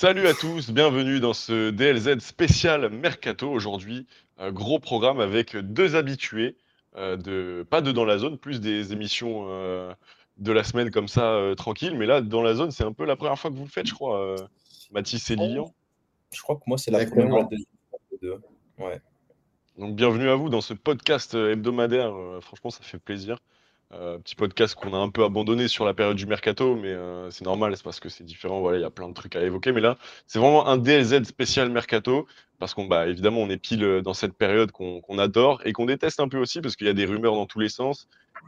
Salut à tous, bienvenue dans ce DLZ spécial Mercato aujourd'hui. Gros programme avec deux habitués, pas de dans la zone, plus des émissions de la semaine comme ça, tranquille. Mais là, dans la zone, c'est un peu la première fois que vous le faites, je crois, Mathis et Oh, Lilian. je crois que moi, c'est la première ou la Exactement. deuxième fois de deux. Ouais. Donc bienvenue à vous dans ce podcast hebdomadaire. Franchement, ça fait plaisir. Petit podcast qu'on a un peu abandonné sur la période du mercato, mais c'est normal, c'est parce que c'est différent. Voilà, il y a plein de trucs à évoquer. Mais là, c'est vraiment un DLZ spécial mercato, parce qu'on, bah, évidemment, on est pile dans cette période qu'on adore et qu'on déteste un peu aussi, parce qu'il y a des rumeurs dans tous les sens.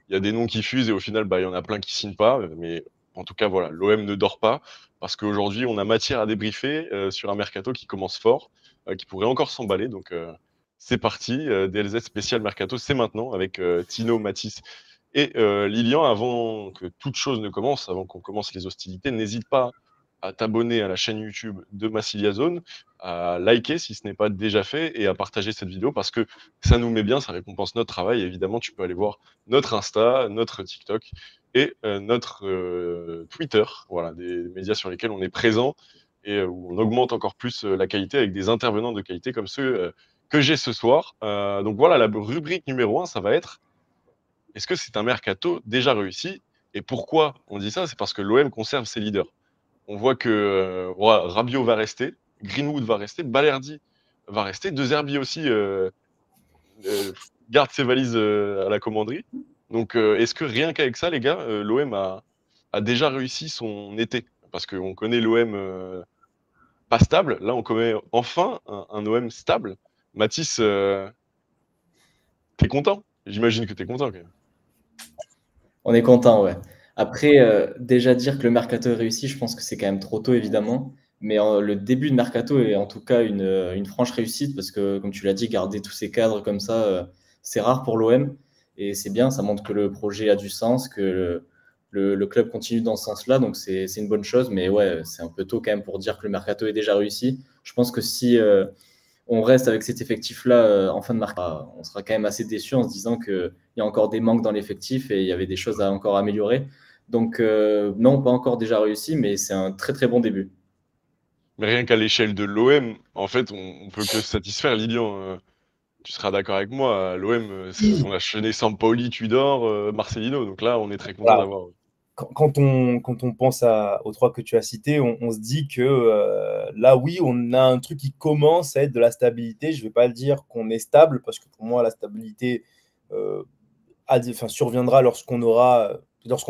Il y a des noms qui fusent et au final, bah, il y en a plein qui signent pas. Mais en tout cas, voilà, l'OM ne dort pas, parce qu'aujourd'hui, on a matière à débriefer sur un mercato qui commence fort, qui pourrait encore s'emballer. Donc, c'est parti, DLZ spécial mercato, c'est maintenant avec Tino, Mathis et Lilian. Avant que toute chose ne commence, avant qu'on commence les hostilités, n'hésite pas à t'abonner à la chaîne YouTube de Massilia Zone, à liker si ce n'est pas déjà fait et à partager cette vidéo parce que ça nous met bien, ça récompense notre travail. Et évidemment, tu peux aller voir notre Insta, notre TikTok et notre Twitter, voilà, des médias sur lesquels on est présent et où on augmente encore plus la qualité avec des intervenants de qualité comme ceux que j'ai ce soir. Donc voilà, la rubrique numéro 1, ça va être: est-ce que c'est un mercato déjà réussi? Et pourquoi on dit ça? C'est parce que l'OM conserve ses leaders. On voit que voilà, Rabiot va rester, Greenwood va rester, Balerdi va rester, De Zerbi aussi euh, garde ses valises à la commanderie. Donc est-ce que rien qu'avec ça, les gars, l'OM a déjà réussi son été? Parce qu'on connaît l'OM pas stable. Là, on connaît enfin un OM stable. Mathis, t'es content? J'imagine que t'es content quand même. On est content, ouais. Après, déjà dire que le mercato est réussi, je pense que c'est quand même trop tôt, évidemment. Mais le début de mercato est en tout cas une franche réussite parce que, comme tu l'as dit, garder tous ces cadres comme ça, c'est rare pour l'OM. Et c'est bien, ça montre que le projet a du sens, que le club continue dans ce sens-là. Donc, c'est une bonne chose. Mais ouais, c'est un peu tôt quand même pour dire que le mercato est déjà réussi. Je pense que si on reste avec cet effectif-là en fin de mercato, on sera quand même assez déçu en se disant qu'il y a encore des manques dans l'effectif et il y avait des choses à encore améliorer. Donc non, pas encore déjà réussi, mais c'est un très très bon début. Mais rien qu'à l'échelle de l'OM, en fait, on peut que se satisfaire. Lilian, tu seras d'accord avec moi. À l'OM, on a chaîné Sampaoli, Tudor, Marcelino. Donc là, on est très content Voilà. d'avoir. Quand on pense aux trois que tu as cités, on se dit que là, oui, on a un truc qui commence à être de la stabilité. Je ne vais pas le dire qu'on est stable, parce que pour moi, la stabilité euh, surviendra lorsqu'on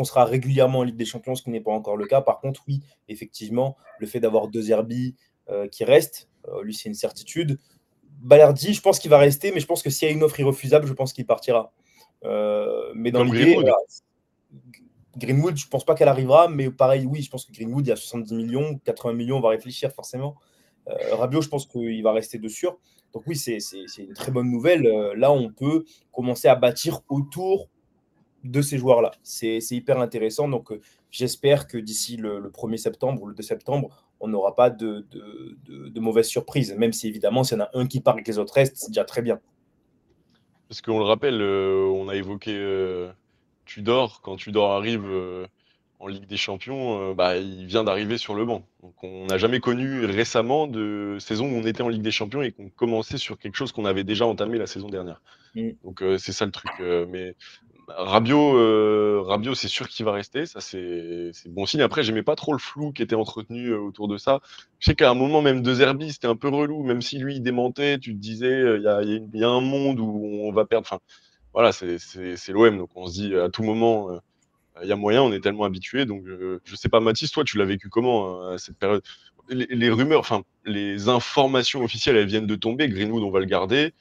sera régulièrement en Ligue des Champions, ce qui n'est pas encore le cas. Par contre, oui, effectivement, le fait d'avoir deux Zerbi qui restent, lui, c'est une certitude. Balerdi, je pense qu'il va rester, mais je pense que s'il y a une offre irrefusable, je pense qu'il partira. Mais dans Comme l'idée, Greenwood. voilà, Greenwood, je ne pense pas qu'elle arrivera, mais pareil, oui, je pense que Greenwood, il y a 70 millions, 80 millions, on va réfléchir forcément. Rabiot, je pense qu'il va rester de sûr. Donc oui, c'est une très bonne nouvelle. Là, on peut commencer à bâtir autour de ces joueurs-là. C'est hyper intéressant. Donc j'espère que d'ici le 1er septembre ou le 2 septembre, on n'aura pas de mauvaises surprises. Même si évidemment, s'il y en a un qui part et que les autres restent, c'est déjà très bien. Parce qu'on le rappelle, on a évoqué Tudor. Quand Tudor arrive en Ligue des Champions, bah, il vient d'arriver sur le banc. Donc on n'a jamais connu récemment de saison où on était en Ligue des Champions et qu'on commençait sur quelque chose qu'on avait déjà entamé la saison dernière. Mm. Donc c'est ça le truc. Mais Rabiot, c'est sûr qu'il va rester. Ça, c'est bon signe. Après, j'aimais pas trop le flou qui était entretenu autour de ça. Je sais qu'à un moment, même De Zerbi, c'était un peu relou. Même si lui, il démentait, tu te disais, il y a un monde où on va perdre. Enfin, voilà, c'est l'OM. Donc on se dit, à tout moment, il y a moyen. On est tellement habitué. Donc je sais pas, Mathis, toi, tu l'as vécu comment cette période? Les rumeurs, enfin, les informations officielles, elles viennent de tomber. Greenwood, on va le garder.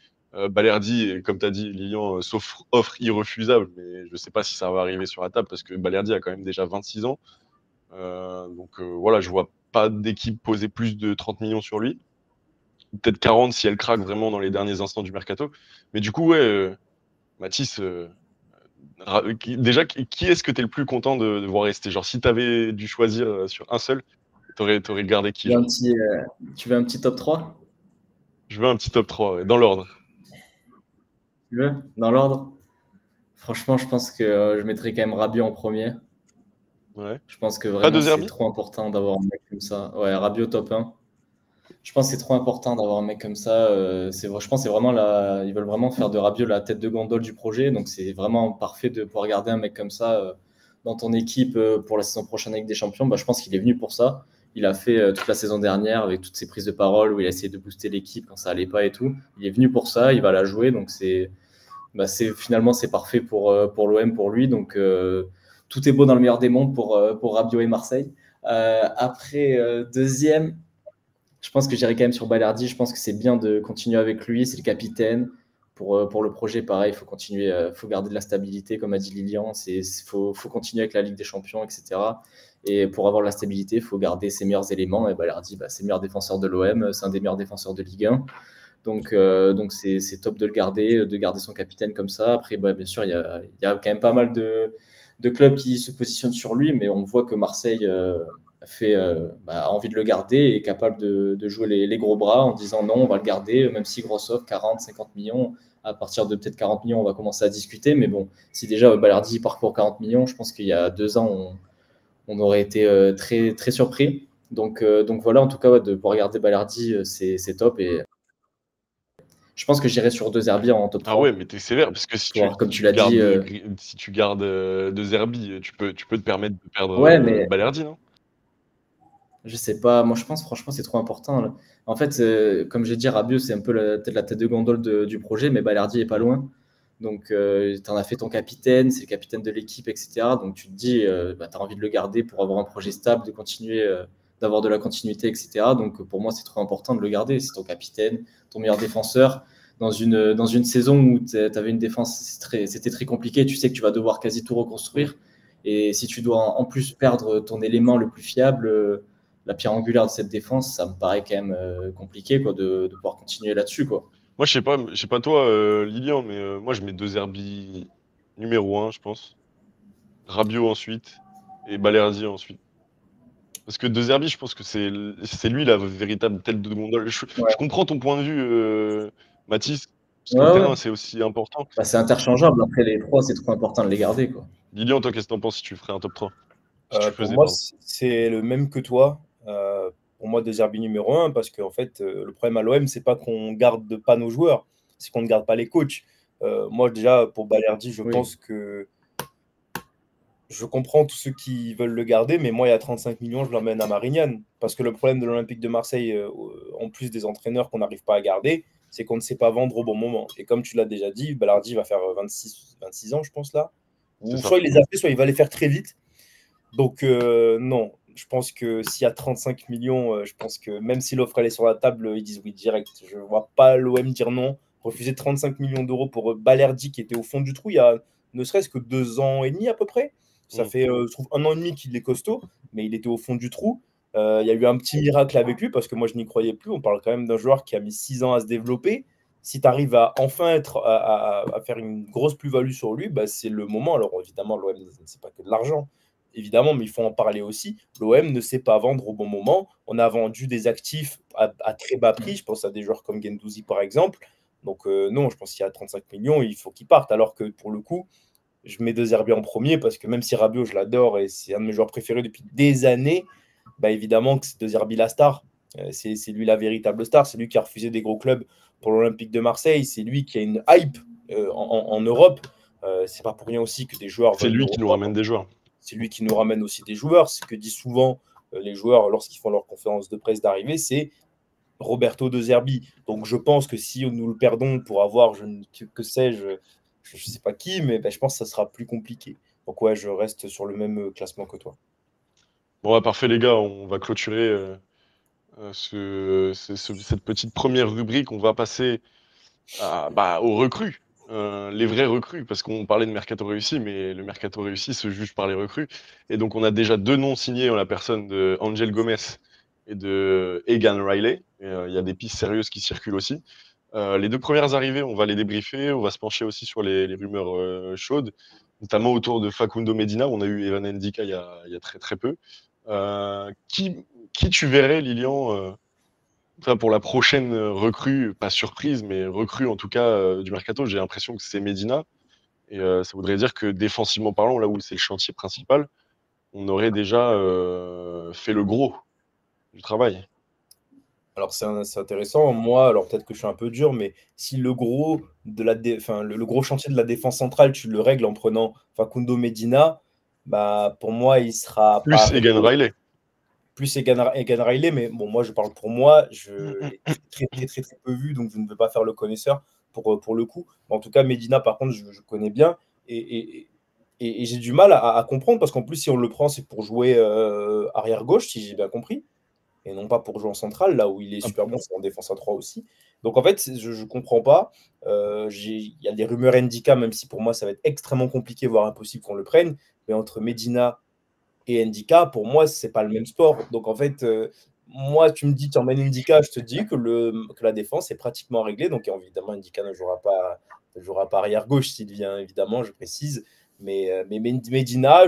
Balerdi, comme tu as dit, Lilian, sauf offre irrefusable, mais je ne sais pas si ça va arriver sur la table parce que Balerdi a quand même déjà 26 ans. Donc voilà, je vois pas d'équipe poser plus de 30 millions sur lui. Peut-être 40 si elle craque vraiment dans les derniers instants du mercato. Mais du coup, ouais, Mathis, déjà, qui est-ce que tu es le plus content de voir rester? Genre, si tu avais dû choisir sur un seul, t'aurais gardé qui, Tu veux un genre? petit, tu veux un petit top 3? Je veux un petit top 3 ouais, dans l'ordre. Tu veux? Dans l'ordre? Franchement, je pense que je mettrais quand même Rabiot en premier. Ouais. Je pense que Pas de vraiment, c'est Zerbi? trop important d'avoir un mec comme ça. Ouais, Rabiot top 1. Je pense que c'est trop important d'avoir un mec comme ça. Je pense que c'est vraiment ils veulent vraiment faire de Rabiot la tête de gondole du projet. Donc c'est vraiment parfait de pouvoir garder un mec comme ça dans ton équipe pour la saison prochaine avec des champions. Bah, je pense qu'il est venu pour ça. Il a fait toute la saison dernière avec toutes ses prises de parole où il a essayé de booster l'équipe quand ça allait pas et tout. Il est venu pour ça, il va la jouer. Donc finalement c'est parfait pour l'OM, pour lui. Donc tout est beau dans le meilleur des mondes pour Rabiot et Marseille. Après, deuxième, je pense que j'irai quand même sur Balerdi. Je pense que c'est bien de continuer avec lui. C'est le capitaine. Pour le projet, pareil, il faut continuer, faut garder de la stabilité, comme a dit Lilian. Faut continuer avec la Ligue des Champions, etc. Et pour avoir de la stabilité, il faut garder ses meilleurs éléments. Et Balerdi, c'est le meilleur défenseur de l'OM. C'est un des meilleurs défenseurs de Ligue 1. Donc c'est top de garder son capitaine comme ça. Après, bien sûr, il y a quand même pas mal de clubs qui se positionnent sur lui, mais on voit que Marseille a envie de le garder et est capable de jouer les gros bras en disant non, on va le garder, même si grosse offre, 40, 50 millions. À partir de peut-être 40 millions, on va commencer à discuter. Mais bon, si déjà Balardi part pour 40 millions, je pense qu'il y a 2 ans, on aurait été très, très surpris. Donc voilà, en tout cas, ouais, de pouvoir garder Balardi, c'est top. Et je pense que j'irai sur De Zerbi en top Ah ouais, 3. mais t'es sévère, parce que Comme si tu tu l'as dit, gardes, si tu gardes De Zerbi, tu peux te permettre de perdre ouais, mais Balerdi, non? je sais pas. Moi, je pense franchement, c'est trop important, là. En fait, comme j'ai dit, Rabiot, c'est un peu peut-être la tête de gondole du projet, mais Balerdi est pas loin. Donc, tu en as fait ton capitaine, c'est le capitaine de l'équipe, etc. Donc, tu te dis, tu as envie de le garder pour avoir un projet stable, de continuer, d'avoir de la continuité, etc. Donc, pour moi, c'est trop important de le garder. C'est ton capitaine, ton meilleur défenseur. Dans une saison où tu avais une défense, c'était très compliqué, tu sais que tu vas devoir quasi tout reconstruire. Et si tu dois en plus perdre ton élément le plus fiable, la pierre angulaire de cette défense, ça me paraît quand même compliqué quoi, de pouvoir continuer là-dessus, quoi. Moi, je sais pas toi, Lilian, mais moi, je mets De Zerbi numéro 1, je pense. Rabiot ensuite, et Balerdi ensuite. Parce que De Zerbi, je pense que c'est lui la véritable tête de gondole. Je Ouais, comprends ton point de vue, Mathis, parce que le ouais, ouais. terrain, c'est aussi important. Bah, c'est interchangeable. Après, les trois, c'est trop important de les garder, quoi. Lilian, toi, qu'est-ce que t'en penses si tu ferais un top 3? Si tu Pour faisais, moi, pardon. c'est le même que toi. Pour moi, De Zerbi numéro un, parce qu'en fait, le problème à l'OM, c'est pas qu'on garde pas nos joueurs, c'est qu'on ne garde pas les coachs. Moi, déjà, pour Balerdi, je Oui. pense que je comprends tous ceux qui veulent le garder, mais moi, il y a 35 millions, je l'emmène à Marignane. Parce que le problème de l'Olympique de Marseille, en plus des entraîneurs qu'on n'arrive pas à garder, c'est qu'on ne sait pas vendre au bon moment. Et comme tu l'as déjà dit, Balerdi va faire 26 ans, je pense, là. C'est Ou ça. soit il les a fait, soit il va les faire très vite. Donc, non, je pense que s'il y a 35 millions, je pense que même si l'offre elle est sur la table, ils disent oui direct. Je ne vois pas l'OM dire non. Refuser 35 millions d'euros pour Balerdi qui était au fond du trou il y a ne serait-ce que 2 ans et demi à peu près. Ça Mm. fait, je trouve, 1 an et demi qu'il est costaud, mais il était au fond du trou. Il y a eu un petit miracle avec lui parce que moi je n'y croyais plus. On parle quand même d'un joueur qui a mis 6 ans à se développer. Si tu arrives à enfin à faire une grosse plus-value sur lui, bah, c'est le moment. Alors évidemment, l'OM, c'est pas que de l'argent évidemment, mais il faut en parler aussi. L'OM ne sait pas vendre au bon moment. On a vendu des actifs à très bas prix. Je pense à des joueurs comme Gendouzi, par exemple. Donc, non, je pense qu'il y a 35 millions, il faut qu'il parte. Alors que pour le coup, je mets De Zerbi en premier parce que même si Rabiot, je l'adore et c'est un de mes joueurs préférés depuis des années, bah évidemment que c'est De Zerbi la star. C'est lui la véritable star. C'est lui qui a refusé des gros clubs pour l'Olympique de Marseille. C'est lui qui a une hype en Europe. C'est pas pour rien aussi que des joueurs C'est veulent le lui qui nous rejoindre. ramène des joueurs. C'est lui qui nous ramène aussi des joueurs. Ce que disent souvent les joueurs lorsqu'ils font leur conférence de presse d'arrivée, c'est Roberto De Zerbi. Donc je pense que si nous le perdons pour avoir, que sais-je, je ne sais pas qui, mais ben, je pense que ça sera plus compliqué. Donc ouais, je reste sur le même classement que toi. Bon, ouais, parfait, les gars, on va clôturer cette petite première rubrique. On va passer aux recrues, les vraies recrues, parce qu'on parlait de mercato réussi, mais le mercato réussi se juge par les recrues. Et donc, on a déjà 2 noms signés en la personne de Angel Gomez et de Egan Riley. Il y a des pistes sérieuses qui circulent aussi. Les 2 premières arrivées, on va les débriefer. On va se pencher aussi sur les rumeurs chaudes, notamment autour de Facundo Medina. On a eu Evan Ndika il y a très très peu. Qui tu verrais, Lilian, pour la prochaine recrue, pas surprise, mais recrue en tout cas du mercato? J'ai l'impression que c'est Medina. Et ça voudrait dire que défensivement parlant, là où c'est le chantier principal, on aurait déjà fait le gros du travail. Alors, c'est intéressant. Moi, alors peut-être que je suis un peu dur, mais si le gros, le gros chantier de la défense centrale, tu le règles en prenant Facundo Medina, bah, pour moi, il sera pas Plus Egan réglé. Riley. Plus Egan Riley, mais bon, moi, je parle pour moi. Je l'ai très peu vu, donc je ne veux pas faire le connaisseur pour le coup. En tout cas, Medina, par contre, je connais bien. Et j'ai du mal à comprendre, parce qu'en plus, si on le prend, c'est pour jouer arrière-gauche, si j'ai bien compris, et non pas pour jouer en centrale, là où il est super bon, c'est en défense à 3 aussi. Donc en fait, je ne comprends pas. Il y a des rumeurs Ndika, même si pour moi, ça va être extrêmement compliqué, voire impossible qu'on le prenne. Mais entre Medina et Ndika, pour moi, c'est pas le même sport. Donc en fait, moi, tu me dis, tu emmènes Ndika, je te dis que la défense est pratiquement réglée. Donc évidemment, Ndika ne jouera pas arrière-gauche s'il vient, évidemment, je précise. Mais Medina,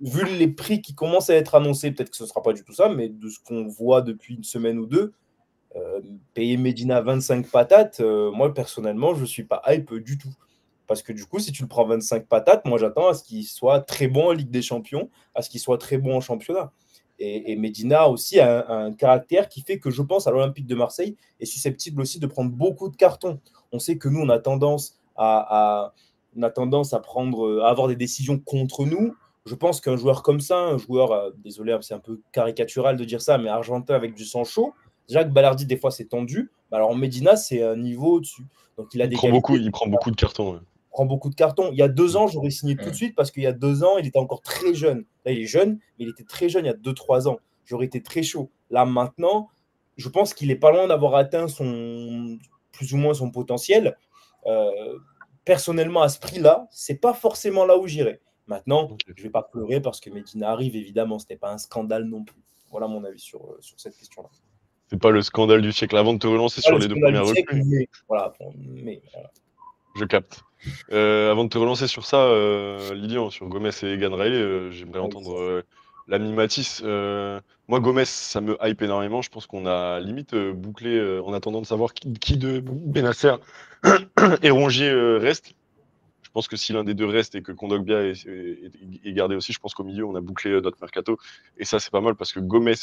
vu les prix qui commencent à être annoncés, peut-être que ce ne sera pas du tout ça, mais de ce qu'on voit depuis une semaine ou deux, payer Medina 25 patates, moi personnellement, je ne suis pas hype du tout. Parce que du coup, si tu le prends 25 patates, moi j'attends à ce qu'il soit très bon en Ligue des Champions, à ce qu'il soit très bon en championnat. Et Medina aussi a un caractère qui fait que je pense à l'Olympique de Marseille est susceptible aussi de prendre beaucoup de cartons. On sait que nous, on a tendance à avoir des décisions contre nous. Je pense qu'un joueur comme ça, un joueur, désolé, c'est un peu caricatural de dire ça, mais argentin avec du sang chaud, Jacques Ballardi, des fois, c'est tendu. Alors, Medina, c'est un niveau au-dessus. Donc, il a des qualités. Il prend beaucoup de cartons. Ouais. Prend beaucoup de cartons. Il y a 2 ans, j'aurais signé tout de suite, parce qu'il y a 2 ans, il était encore très jeune. Là, il est jeune, mais il était très jeune il y a 2-3 ans. J'aurais été très chaud. Là, maintenant, je pense qu'il est pas loin d'avoir atteint plus ou moins son potentiel. Personnellement, à ce prix-là, c'est pas forcément là où j'irais. Maintenant, je vais pas pleurer parce que Medina arrive, évidemment. C'était pas un scandale non plus. Voilà mon avis sur cette question-là. C'est pas le scandale du siècle. Avant de te relancer sur les 2 premières recrues. Voilà. Je capte. Avant de te relancer sur ça, Lilian, sur Gomez et Egan Riley, j'aimerais entendre l'ami Mathis. Moi, Gomez, ça me hype énormément. Je pense qu'on a limite bouclé en attendant de savoir qui de Benasser et Rongier reste. Je pense que si l'un des deux reste et que Kondogbia est gardé aussi, je pense qu'au milieu, on a bouclé notre mercato. Et ça, c'est pas mal parce que Gomez,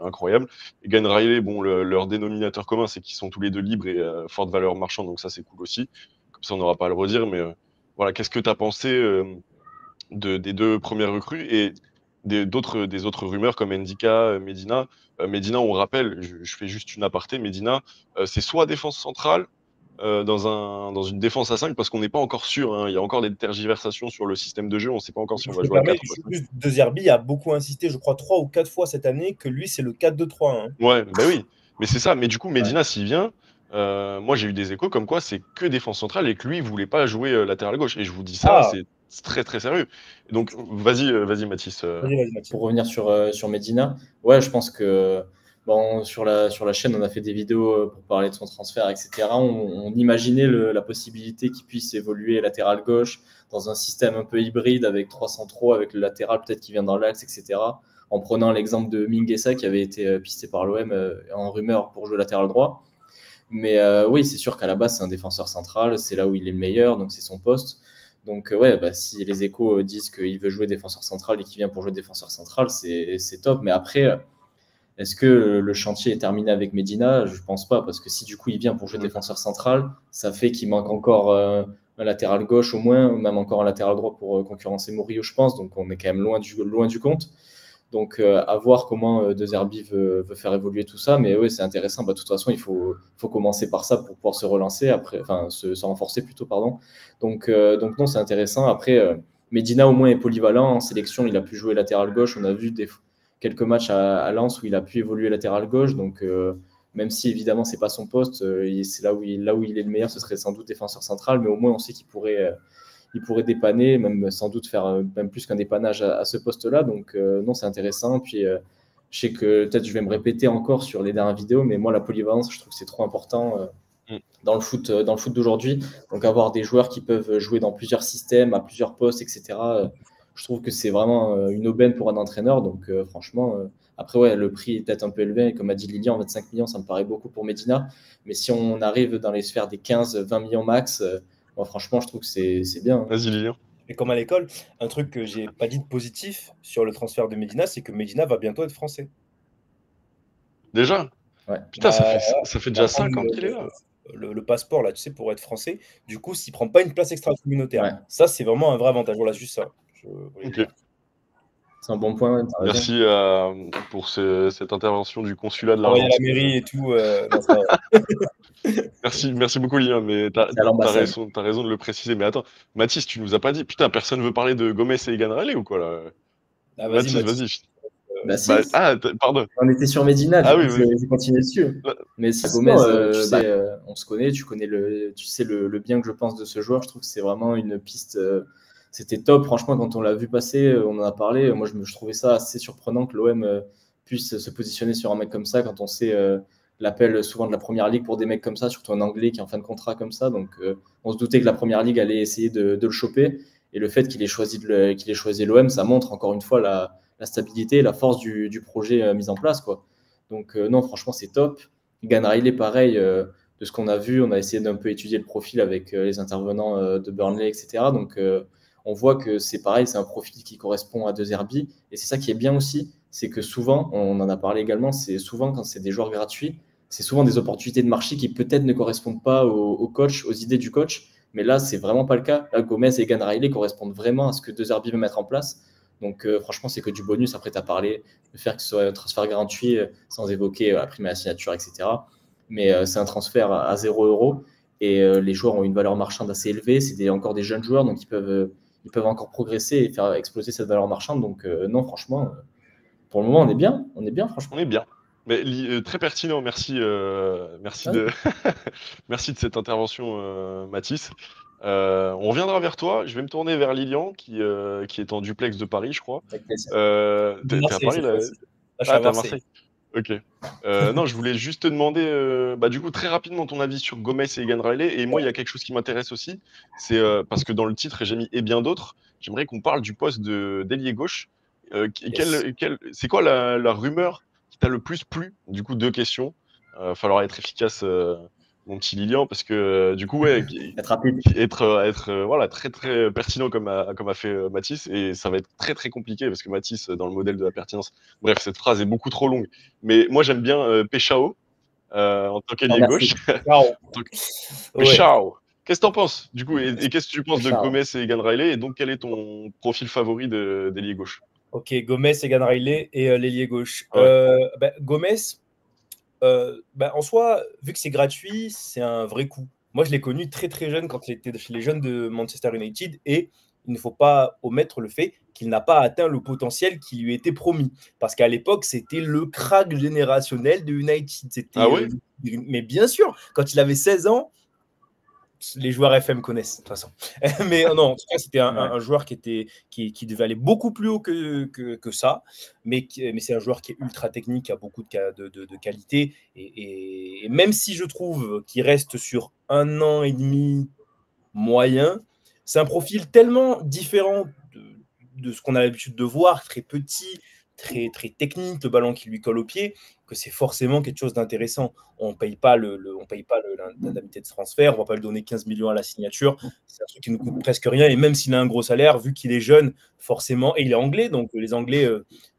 incroyable. Egan Riley, bon, leur dénominateur commun, c'est qu'ils sont tous les deux libres et forte valeur marchande. Donc ça, c'est cool aussi. Comme ça, on n'aura pas à le redire. Mais voilà, qu'est-ce que tu as pensé des 2 premières recrues et des autres rumeurs comme Ndika, Medina. Medina, on rappelle, je fais juste une aparté, Medina, c'est soit défense centrale, dans une défense à 5 parce qu'on n'est pas encore sûr. Hein. Il y a encore des tergiversations sur le système de jeu. On ne sait pas encore si on va jouer à 4 ou à 5. De Zerbi a beaucoup insisté, je crois 3 ou 4 fois cette année, que lui, c'est le 4-2-3. Hein. Ouais, bah oui. Mais c'est ça. Mais du coup, Medina, s'il vient, moi j'ai eu des échos comme quoi c'est que défense centrale et que lui, il voulait pas jouer latéral gauche. Et je vous dis ça, c'est très très sérieux. Donc vas-y Mathis. Pour revenir sur Medina, ouais, je pense que bon, sur la chaîne, on a fait des vidéos pour parler de son transfert, etc. On imaginait la possibilité qu'il puisse évoluer latéral gauche dans un système un peu hybride avec 3 centraux, avec le latéral peut-être qui vient dans l'axe, etc. En prenant l'exemple de Mingueza qui avait été pisté par l'OM en rumeur pour jouer latéral droit. Mais oui, c'est sûr qu'à la base, c'est un défenseur central, c'est là où il est le meilleur, donc c'est son poste. Donc ouais, bah, si les échos disent qu'il veut jouer défenseur central et qu'il vient pour jouer défenseur central, c'est top. Mais après, est-ce que le chantier est terminé avec Medina? Je pense pas, parce que si du coup il vient pour jouer défenseur central, ça fait qu'il manque encore un latéral gauche au moins, ou même encore un latéral droit pour concurrencer Murillo, je pense. Donc on est quand même loin du compte. Donc, à voir comment De Zerbi veut faire évoluer tout ça. Mais oui, c'est intéressant. Bah, de toute façon, il faut commencer par ça pour pouvoir se relancer, après, enfin, se renforcer plutôt, pardon. Donc non, c'est intéressant. Après, Medina, au moins, est polyvalent. En sélection, il a pu jouer latéral gauche. On a vu quelques matchs à Lens où il a pu évoluer latéral gauche. Donc, même si, évidemment, c'est pas son poste, c'est là où il est le meilleur, ce serait sans doute défenseur central. Mais au moins, on sait qu'il pourrait dépanner, même sans doute faire même plus qu'un dépannage à ce poste-là. Donc non, c'est intéressant. Puis je sais que peut-être je vais me répéter encore sur les dernières vidéos, mais moi la polyvalence, je trouve que c'est trop important dans le foot d'aujourd'hui. Donc avoir des joueurs qui peuvent jouer dans plusieurs systèmes, à plusieurs postes, etc. Je trouve que c'est vraiment une aubaine pour un entraîneur. Donc franchement, après ouais, le prix est peut-être un peu élevé. Et comme a dit Lilian, 25 millions, ça me paraît beaucoup pour Medina. Mais si on arrive dans les sphères des 15-20 millions max, moi, franchement, je trouve que c'est bien. Vas-y, Lilian. Et comme à l'école, un truc que j'ai pas dit de positif sur le transfert de Medina, c'est que Medina va bientôt être français. Déjà? Ouais. Putain, Bah, ça fait il va déjà prendre 5 ans qu'il est là. le passeport, là, tu sais, pour être français. Du coup, s'il prend pas une place extra-communautaire, Ouais. ça, c'est vraiment un vrai avantage. Voilà, juste ça. Je voulais Ok. dire. C'est un bon point, ouais, t'as raison. Merci pour cette intervention du consulat de Travailler à la l'Argentine. mairie et tout, non, ça va. Merci beaucoup, Lilian, mais t'as C'est à l'ambassade. raison de le préciser. Mais attends, Mathis, tu nous as pas dit. Putain, personne veut parler de Gomez et Egan Riley ou quoi là? Ah, vas-y, Mathis, Mathis. vas-y. Bah si, Pardon. on était sur Medina, du Ah coup oui, je oui. vais continuer dessus. Là, Mais si Gomez, tu sais, on se connaît, tu sais le bien que je pense de ce joueur. Je trouve que c'est vraiment une piste. C'était top, franchement, quand on l'a vu passer, on en a parlé. Moi, je trouvais ça assez surprenant que l'OM puisse se positionner sur un mec comme ça quand on sait l'appel souvent de la première ligue pour des mecs comme ça, surtout un anglais qui est en fin de contrat comme ça. Donc, on se doutait que la première ligue allait essayer de le choper. Et le fait qu'il ait choisi l'OM, ça montre encore une fois la stabilité et la force du projet mis en place, quoi. Donc, non, franchement, c'est top. Gan Riley, pareil, de ce qu'on a vu, on a essayé d'un peu étudier le profil avec les intervenants de Burnley, etc. Donc, on voit que c'est pareil, c'est un profil qui correspond à De Zerbi. Et c'est ça qui est bien aussi, c'est que souvent, on en a parlé également, c'est souvent quand c'est des joueurs gratuits, c'est souvent des opportunités de marché qui peut-être ne correspondent pas au coach, aux idées du coach. Mais là, c'est vraiment pas le cas. Là, Gomez et Gan Riley correspondent vraiment à ce que De Zerbi veut mettre en place. Donc, franchement, c'est que du bonus. Après, tu as parlé de faire que ce soit un transfert gratuit sans évoquer la prime à la signature, etc. Mais c'est un transfert à 0 € et les joueurs ont une valeur marchande assez élevée. C'est encore des jeunes joueurs, donc ils peuvent encore progresser et faire exploser cette valeur marchande. Donc, non, franchement, pour le moment, on est bien. On est bien, franchement. on est bien. Mais très pertinent, merci, merci Ouais. de, merci de cette intervention, Mathis. On reviendra vers toi. Je vais me tourner vers Lilian, qui est en duplex de Paris, je crois. Avec plaisir. De T'es à Marseille, Paris cette là? fois-ci. Là, je suis Ah, à t'es à Marseille. Marseille. Ok. Non, je voulais juste te demander, bah, du coup, très rapidement, ton avis sur Gomez et Egan Riley. Et moi, il y a quelque chose qui m'intéresse aussi. C'est parce que dans le titre, j'ai mis et bien d'autres. J'aimerais qu'on parle du poste d'ailier gauche. Yes. C'est quoi la rumeur qui t'a le plus plu? Du coup, deux questions. Falloir être efficace, mon petit Lilian, parce que du coup, ouais, Être rapide. être voilà, très très pertinent comme a fait Mathis. Et ça va être très très compliqué parce que Mathis, dans le modèle de la pertinence, bref, cette phrase est beaucoup trop longue. Mais moi, j'aime bien Peshao en tant Non, qu'ailier merci. gauche. Ciao. En tant que- Ouais. Peshao. Qu'est-ce que t'en penses, du coup? Et qu'est-ce que tu penses de Ciao. Gomez et Egan Riley? Et donc, quel est ton profil favori d'ailier gauche? Ok, Gomez, Egan Riley et l'ailier gauche. Ah ouais. Gomez, en soi, vu que c'est gratuit, c'est un vrai coup. Moi, je l'ai connu très très jeune quand il était chez les jeunes de Manchester United et il ne faut pas omettre le fait qu'il n'a pas atteint le potentiel qui lui était promis. Parce qu'à l'époque, c'était le crack générationnel de United. Ah C'était, ouais? mais bien sûr, quand il avait 16 ans, les joueurs FM connaissent de toute façon. Mais non, en tout cas, c'était Ouais. un joueur qui devait aller beaucoup plus haut que ça. Mais c'est un joueur qui est ultra technique, qui a beaucoup de qualité. Et même si je trouve qu'il reste sur 1 an et demi moyen, c'est un profil tellement différent de ce qu'on a l'habitude de voir, très petit, très, très technique, le ballon qui lui colle au pied, que c'est forcément quelque chose d'intéressant. On ne paye pas l'indemnité de transfert, on ne va pas lui donner 15 millions à la signature, c'est un truc qui ne coûte presque rien, et même s'il a un gros salaire, vu qu'il est jeune, forcément, et il est anglais, donc les Anglais,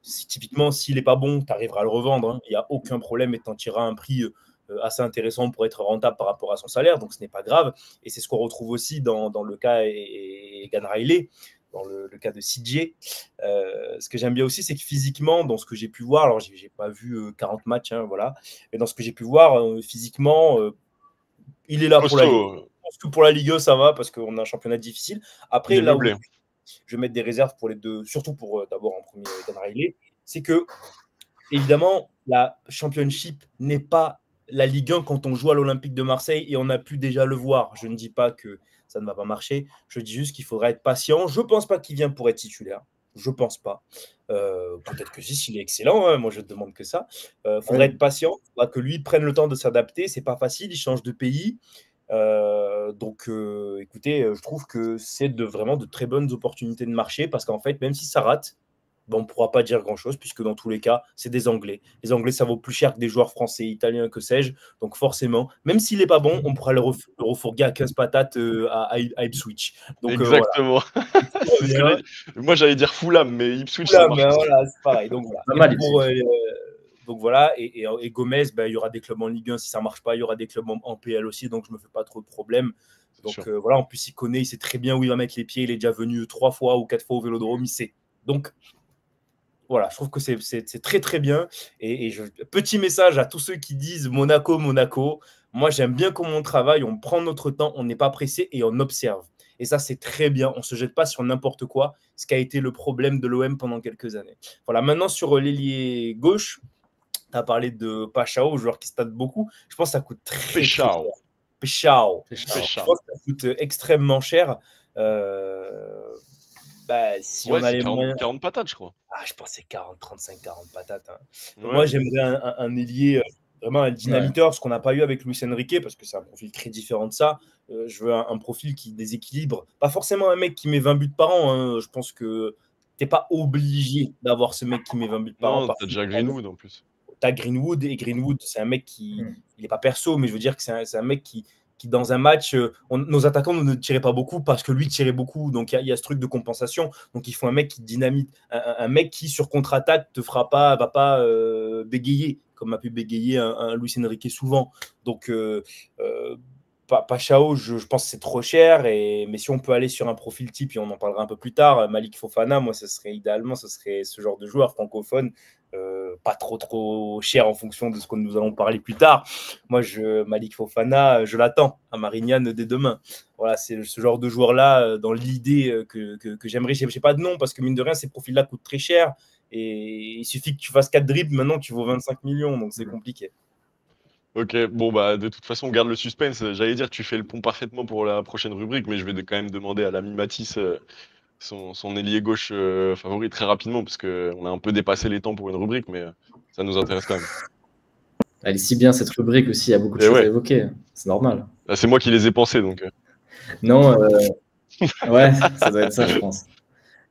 typiquement, s'il n'est pas bon, tu arriveras à le revendre, hein. Il n'y a aucun problème et tu en tireras un prix assez intéressant pour être rentable par rapport à son salaire, donc ce n'est pas grave. Et c'est ce qu'on retrouve aussi dans le cas Egan Riley, dans le cas de CJ. Ce que j'aime bien aussi, c'est que physiquement, dans ce que j'ai pu voir, alors j'ai pas vu 40 matchs, hein, voilà, mais dans ce que j'ai pu voir, physiquement, il est là pour la Ligue. Costaud. Je pense que pour la Ligue 1, ça va parce qu'on a un championnat difficile. Il Après, est là où meublé. je vais mettre des réserves pour les deux, surtout pour d'abord en premier Egan Riley, c'est que évidemment, la Championship n'est pas la Ligue 1 quand on joue à l'Olympique de Marseille et on a pu déjà le voir. Je ne dis pas que ça ne va pas marcher. Je dis juste qu'il faudra être patient. Je ne pense pas qu'il vient pour être titulaire. Je ne pense pas. Peut-être que si, s'il est excellent, hein, moi je ne demande que ça. Il faudra être patient. Il faudra que lui prenne le temps de s'adapter. C'est pas facile, il change de pays. Écoutez, je trouve que c'est vraiment de très bonnes opportunités de marché parce qu'en fait, même si ça rate, ben, on ne pourra pas dire grand-chose, puisque dans tous les cas, c'est des Anglais. Les Anglais, ça vaut plus cher que des joueurs français, italiens, que sais-je. Donc forcément, même s'il n'est pas bon, on pourra le refourguer à 15 patates à Ipswich. Donc voilà. Exactement. C'est ce que Bien. moi, j'allais dire Fulham, mais Ipswich, ça Fulham, marche aussi. voilà, c'est pareil. Donc voilà. Pas mal, Pour, Ipswich. donc voilà, et Gomez, ben, il y aura des clubs en Ligue 1 si ça ne marche pas, il y aura des clubs en PL aussi, donc je ne me fais pas trop de problèmes. Donc voilà, en plus, il connaît, il sait très bien où il va mettre les pieds, il est déjà venu 3 fois ou 4 fois au Vélodrome, il sait. Donc voilà, je trouve que c'est très très bien. Petit message à tous ceux qui disent Monaco, Monaco. Moi, j'aime bien comment on travaille, on prend notre temps, on n'est pas pressé et on observe. Et ça, c'est très bien. On ne se jette pas sur n'importe quoi, ce qui a été le problème de l'OM pendant quelques années. Voilà, maintenant sur l'ailier gauche, tu as parlé de Pachao, joueur qui stade beaucoup. Je pense que ça coûte très cher. Pachao. Je pense que ça coûte extrêmement cher. Si ouais, on a les 40 patates, je crois. Ah, je pensais 40, 35, 40 patates. Hein. Ouais. Moi, j'aimerais un ailier, vraiment un dynamiteur, ce qu'on n'a pas eu avec Luis Enrique, parce que c'est un profil très différent de ça. Je veux un profil qui déséquilibre. Pas forcément un mec qui met 20 buts par an. Hein. Je pense que tu n'es pas obligé d'avoir ce mec qui met 20 buts par an. Non, tu as déjà Greenwood en plus. Tu as Greenwood, et Greenwood, c'est un mec qui. Il n'est pas perso, mais je veux dire que c'est un mec qui dans un match, nos attaquants ne tiraient pas beaucoup parce que lui tirait beaucoup. Donc, il y a ce truc de compensation. Donc, il faut un mec qui dynamite. Un mec qui, sur contre-attaque, ne va pas bégayer, comme a pu bégayer un Luis Enrique souvent. Donc, Pachao, je pense que c'est trop cher. Mais si on peut aller sur un profil type, et on en parlera un peu plus tard, Malik Fofana, moi, idéalement, ce serait ce genre de joueur francophone. Pas trop cher en fonction de ce que nous allons parler plus tard. Moi, Malik Fofana, je l'attends à Marignane dès demain. Voilà, c'est ce genre de joueur-là dans l'idée que j'aimerais. Je n'ai pas de nom parce que mine de rien, ces profils-là coûtent très cher et il suffit que tu fasses 4 dribbles, maintenant tu vaux 25 millions, donc c'est compliqué. Ok, bon bah de toute façon on garde le suspense. J'allais dire tu fais le pont parfaitement pour la prochaine rubrique, mais je vais quand même demander à l'ami Mathis son ailier gauche favori très rapidement, parce qu'on a un peu dépassé les temps pour une rubrique, mais ça nous intéresse quand même. Elle est si bien cette rubrique aussi, il y a beaucoup de choses à évoquer, c'est normal. Là, c'est moi qui les ai pensées donc. Non, ouais, ça doit être ça je pense.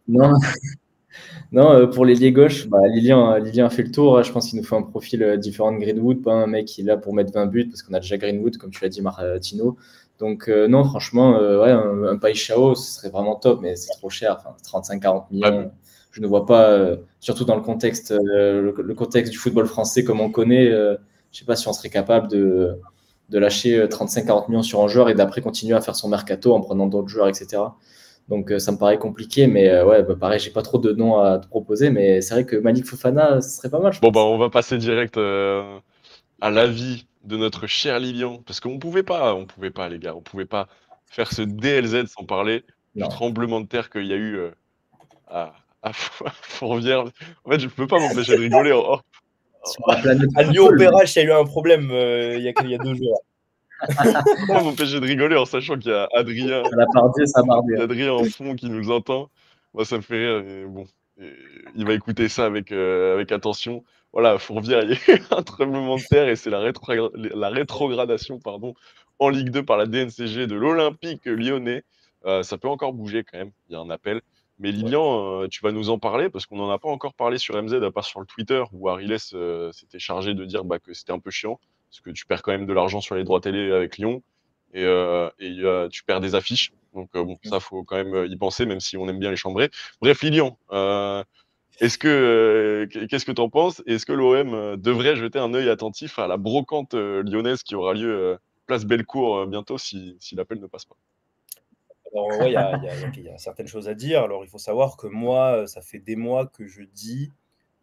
Non, pour l'ailier gauche, Lilian a fait le tour. Je pense qu'il nous faut un profil différent de Greenwood, pas un mec qui est là pour mettre 20 buts, parce qu'on a déjà Greenwood, comme tu l'as dit, Martino. Donc non, franchement, un Pachao, ce serait vraiment top, mais c'est trop cher, 35-40 millions. Je ne vois pas, surtout dans le contexte, le contexte du football français comme on connaît, je ne sais pas si on serait capable de lâcher 35-40 millions sur un joueur et d'après continuer à faire son mercato en prenant d'autres joueurs, etc. Donc ça me paraît compliqué, mais pareil, j'ai pas trop de noms à te proposer, mais c'est vrai que Malik Fofana, ce serait pas mal. Bon, on va passer direct à l'avis de notre cher Lilian, parce qu'on pouvait pas, les gars, on pouvait pas faire ce DLZ sans parler du tremblement de terre qu'il y a eu à Fourvière. En fait, je peux pas m'empêcher de rigoler. À Lyon-Perrache, il y a eu un problème il y a 2 jours. Je peux pas m'empêcher de rigoler en sachant qu'il y a Adrien, Adrien en fond qui nous entend. Moi, ça me fait rire. Mais bon, il va écouter ça avec attention. Voilà, Fourvière, il y a eu un tremblement de terre et c'est la rétrogradation en Ligue 2 par la DNCG de l'Olympique lyonnais. Ça peut encore bouger quand même, il y a un appel. Mais Lilian, tu vas nous en parler parce qu'on n'en a pas encore parlé sur MZ, à part sur le Twitter où Ariles s'était chargé de dire que c'était un peu chiant parce que tu perds quand même de l'argent sur les droits télé avec Lyon et tu perds des affiches. Donc ça, faut quand même y penser, même si on aime bien les chambrer. Bref, Lilian, qu'est-ce que tu en penses? Est-ce que l'OM devrait jeter un œil attentif à la brocante lyonnaise qui aura lieu place Bellecour bientôt si l'appel ne passe pas? Alors, il y a certaines choses à dire. Alors, il faut savoir que moi, ça fait des mois que je dis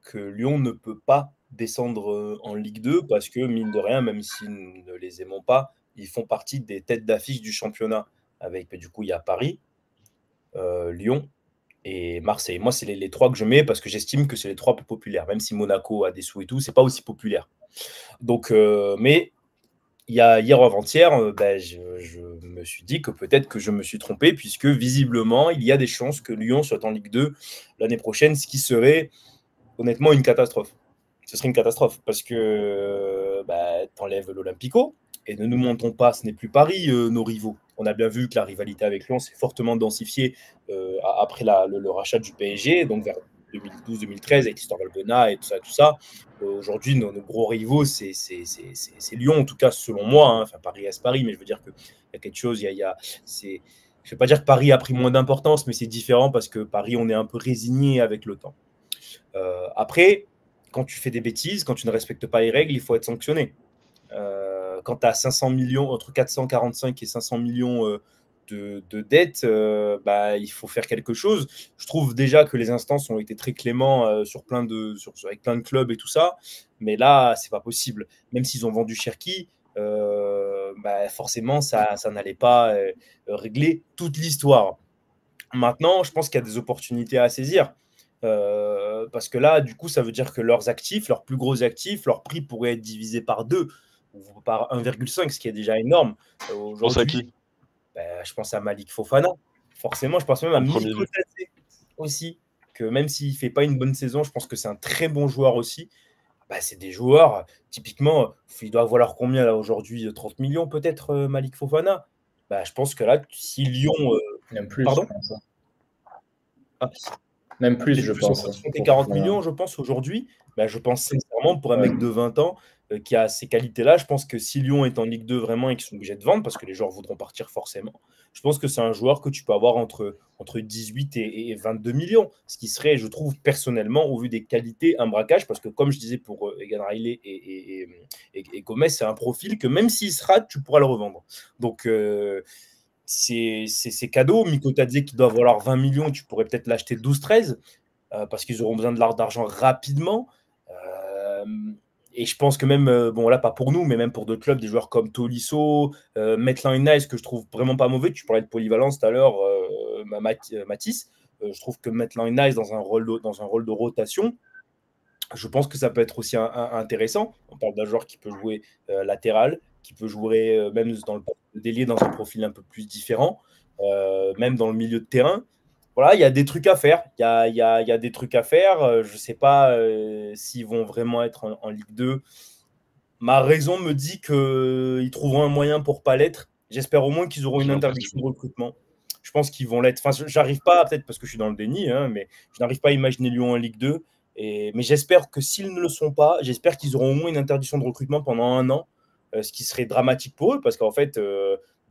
que Lyon ne peut pas descendre en Ligue 2 parce que, mine de rien, même si nous ne les aimons pas, ils font partie des têtes d'affiche du championnat. Du coup, il y a Paris, Lyon et Marseille. Moi, c'est les 3 que je mets parce que j'estime que c'est les 3 plus populaires. Même si Monaco a des sous et tout, c'est pas aussi populaire. Donc, mais hier ou avant-hier, je me suis dit que peut-être que je me suis trompé, puisque visiblement, il y a des chances que Lyon soit en Ligue 2 l'année prochaine, ce qui serait honnêtement une catastrophe. Ce serait une catastrophe, parce que t'enlèves l'Olympico, et ne nous mentons pas, ce n'est plus Paris, nos rivaux. On a bien vu que la rivalité avec Lyon s'est fortement densifiée après le rachat du PSG, donc 2012-2013 avec l'histoire Valbuena et tout ça. Aujourd'hui, nos gros rivaux, c'est Lyon, en tout cas, selon moi. Hein. Enfin, Paris reste Paris, mais je veux dire qu'il y a quelque chose. Je ne vais pas dire que Paris a pris moins d'importance, mais c'est différent parce que Paris, on est un peu résigné avec le temps. Après, quand tu fais des bêtises, quand tu ne respectes pas les règles, il faut être sanctionné. Quand tu as 500 millions, entre 445 et 500 millions de dettes, il faut faire quelque chose. Je trouve déjà que les instances ont été très cléments avec plein de clubs et tout ça, mais là, c'est pas possible. Même s'ils ont vendu Cherki, forcément, ça n'allait pas régler toute l'histoire. Maintenant, je pense qu'il y a des opportunités à saisir. Parce que là, du coup, ça veut dire que leurs actifs, leurs plus gros actifs, leur prix pourrait être divisé par 2 ou par 1,5, ce qui est déjà énorme. Tu penses à qui? Je pense à Malik Fofana. Forcément, je pense même à En premier lieu. Miko Tadze aussi. Que même s'il ne fait pas une bonne saison, je pense que c'est un très bon joueur aussi. C'est des joueurs, typiquement, il doit valoir combien là aujourd'hui? 30 millions peut-être, Malik Fofana. Je pense que là, si Lyon. Même plus, Pardon? je pense. Même plus, je pense. 30 et 40 millions, je pense, aujourd'hui. Je pense sincèrement, pour un mec de 20 ans qui a ces qualités-là, je pense que si Lyon est en Ligue 2 vraiment et qu'ils sont obligés de vendre, parce que les joueurs voudront partir forcément, je pense que c'est un joueur que tu peux avoir entre 18 et 22 millions. Ce qui serait, je trouve, personnellement, au vu des qualités, un braquage, parce que comme je disais pour Egan Riley et Gomez, c'est un profil que même s'il se rate, tu pourras le revendre. Donc, c'est cadeau. Miko Tadze qui doit valoir 20 millions, tu pourrais peut-être l'acheter 12-13 parce qu'ils auront besoin de d'argent rapidement. Et je pense que même, là, pas pour nous, mais même pour d'autres clubs, des joueurs comme Tolisso, Maitland Nice, que je trouve vraiment pas mauvais. Tu parlais de polyvalence tout à l'heure, Mathis. Je trouve que Maitland Nice dans un rôle de rotation, je pense que ça peut être aussi intéressant. On parle d'un joueur qui peut jouer latéral, qui peut jouer même dans le délier dans un profil un peu plus différent, même dans le milieu de terrain. Voilà, il y a des trucs à faire. Il y a des trucs à faire. Je ne sais pas s'ils vont vraiment être en Ligue 2. Ma raison me dit qu'ils trouveront un moyen pour ne pas l'être. J'espère au moins qu'ils auront une interdiction de recrutement. Je pense qu'ils vont l'être. Enfin, j'arrive pas, peut-être parce que je suis dans le déni, mais je n'arrive pas à imaginer Lyon en Ligue 2. Mais j'espère que s'ils ne le sont pas, j'espère qu'ils auront au moins une interdiction de recrutement pendant 1 an, ce qui serait dramatique pour eux, parce qu'en fait,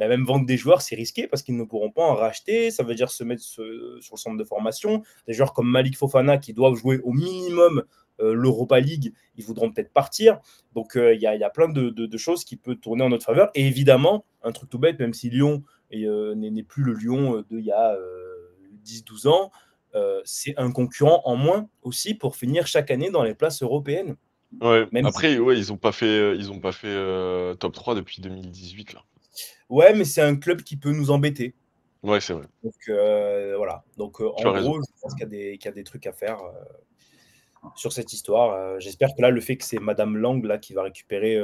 même vendre des joueurs, c'est risqué, parce qu'ils ne pourront pas en racheter. Ça veut dire se mettre sur le centre de formation. Des joueurs comme Malik Fofana, qui doivent jouer au minimum l'Europa League, ils voudront peut-être partir. Donc, il y a plein de choses qui peuvent tourner en notre faveur. Et évidemment, un truc tout bête, même si Lyon n'est plus le Lyon d'il y a 10-12 ans, c'est un concurrent en moins aussi pour finir chaque année dans les places européennes. Ouais. Après, ils n'ont pas fait top 3 depuis 2018 là. Ouais, mais c'est un club qui peut nous embêter. Ouais, c'est vrai. Donc voilà. Donc en gros, je pense qu'il y a des trucs à faire sur cette histoire. J'espère que là, le fait que c'est Madame Lang là qui va récupérer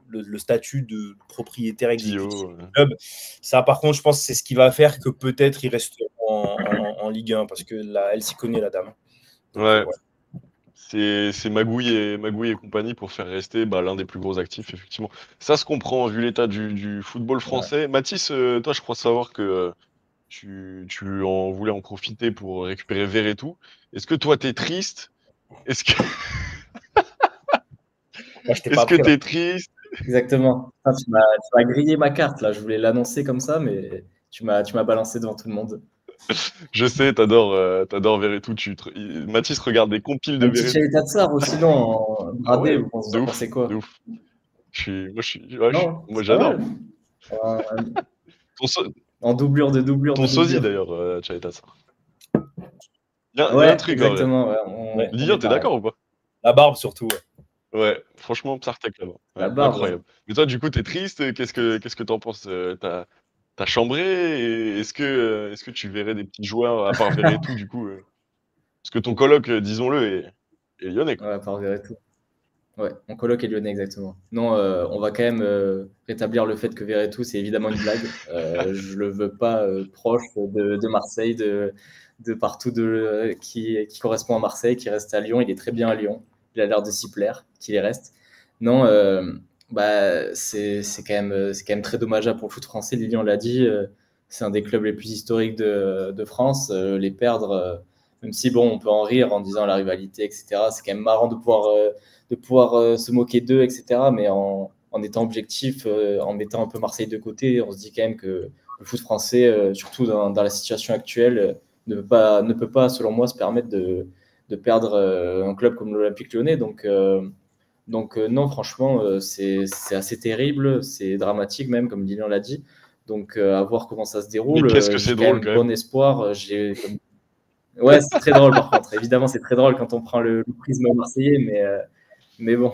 le statut de propriétaire exécutif du club, ça, par contre, je pense que c'est ce qui va faire que peut-être il reste en Ligue 1 parce que là, elle s'y connaît, la dame. Donc, ouais. C'est Magouille et compagnie pour faire rester l'un des plus gros actifs, effectivement. Ça se comprend vu l'état du football français. Ouais. Mathis, toi, je crois savoir que tu en voulais en profiter pour récupérer Verretou. Est-ce que toi, t'es triste? Est-ce que t'es triste? Exactement. Tu m'as grillé ma carte, là. Je voulais l'annoncer comme ça, mais tu m'as balancé devant tout le monde. Je sais, t'adores Verretou. Mathis regarde des compiles de Verretou. Petit Tatsar aussi, non, en bradé, vous pensez quoi? De ouf. Moi, j'adore. En doublure de doublure. Ton sosie, d'ailleurs, Tatsar. Il y a un truc, exactement. Ouais. Lilian, t'es d'accord ou pas? La barbe, surtout. Ouais, franchement, Psartek là-bas. La barbe. Incroyable. Mais toi, du coup, t'es triste. Qu'est-ce que t'en penses? T'as chambré? Est-ce que tu verrais des petits joueurs à part Verretou, du coup? Parce que ton coloc, disons-le, est lyonnais, quoi. Ouais, à part Verretou. Ouais, mon coloc est lyonnais, exactement. Non, on va quand même rétablir le fait que Verretou, c'est évidemment une blague. Je le veux pas proche de Marseille, de partout qui correspond à Marseille, qui reste à Lyon. Il est très bien à Lyon. Il a l'air de s'y plaire, qu'il y reste. Non, c'est quand même très dommageable pour le foot français. Lilian l'a dit, c'est un des clubs les plus historiques de France. Les perdre, Même si, bon, on peut en rire en disant la rivalité, etc. C'est quand même marrant de pouvoir se moquer d'eux, etc. Mais en étant objectif, en mettant un peu Marseille de côté, on se dit quand même que le foot français, surtout dans la situation actuelle, ne peut pas, selon moi, se permettre de perdre un club comme l'Olympique Lyonnais. Donc non, franchement, c'est assez terrible, c'est dramatique même, comme Lilian l'a dit. Donc à voir comment ça se Mais déroule. qu'est-ce que J'ai c'est quand drôle même quand même. bon espoir. Ouais, c'est très drôle par contre. Évidemment, c'est très drôle quand on prend le prisme marseillais, mais bon.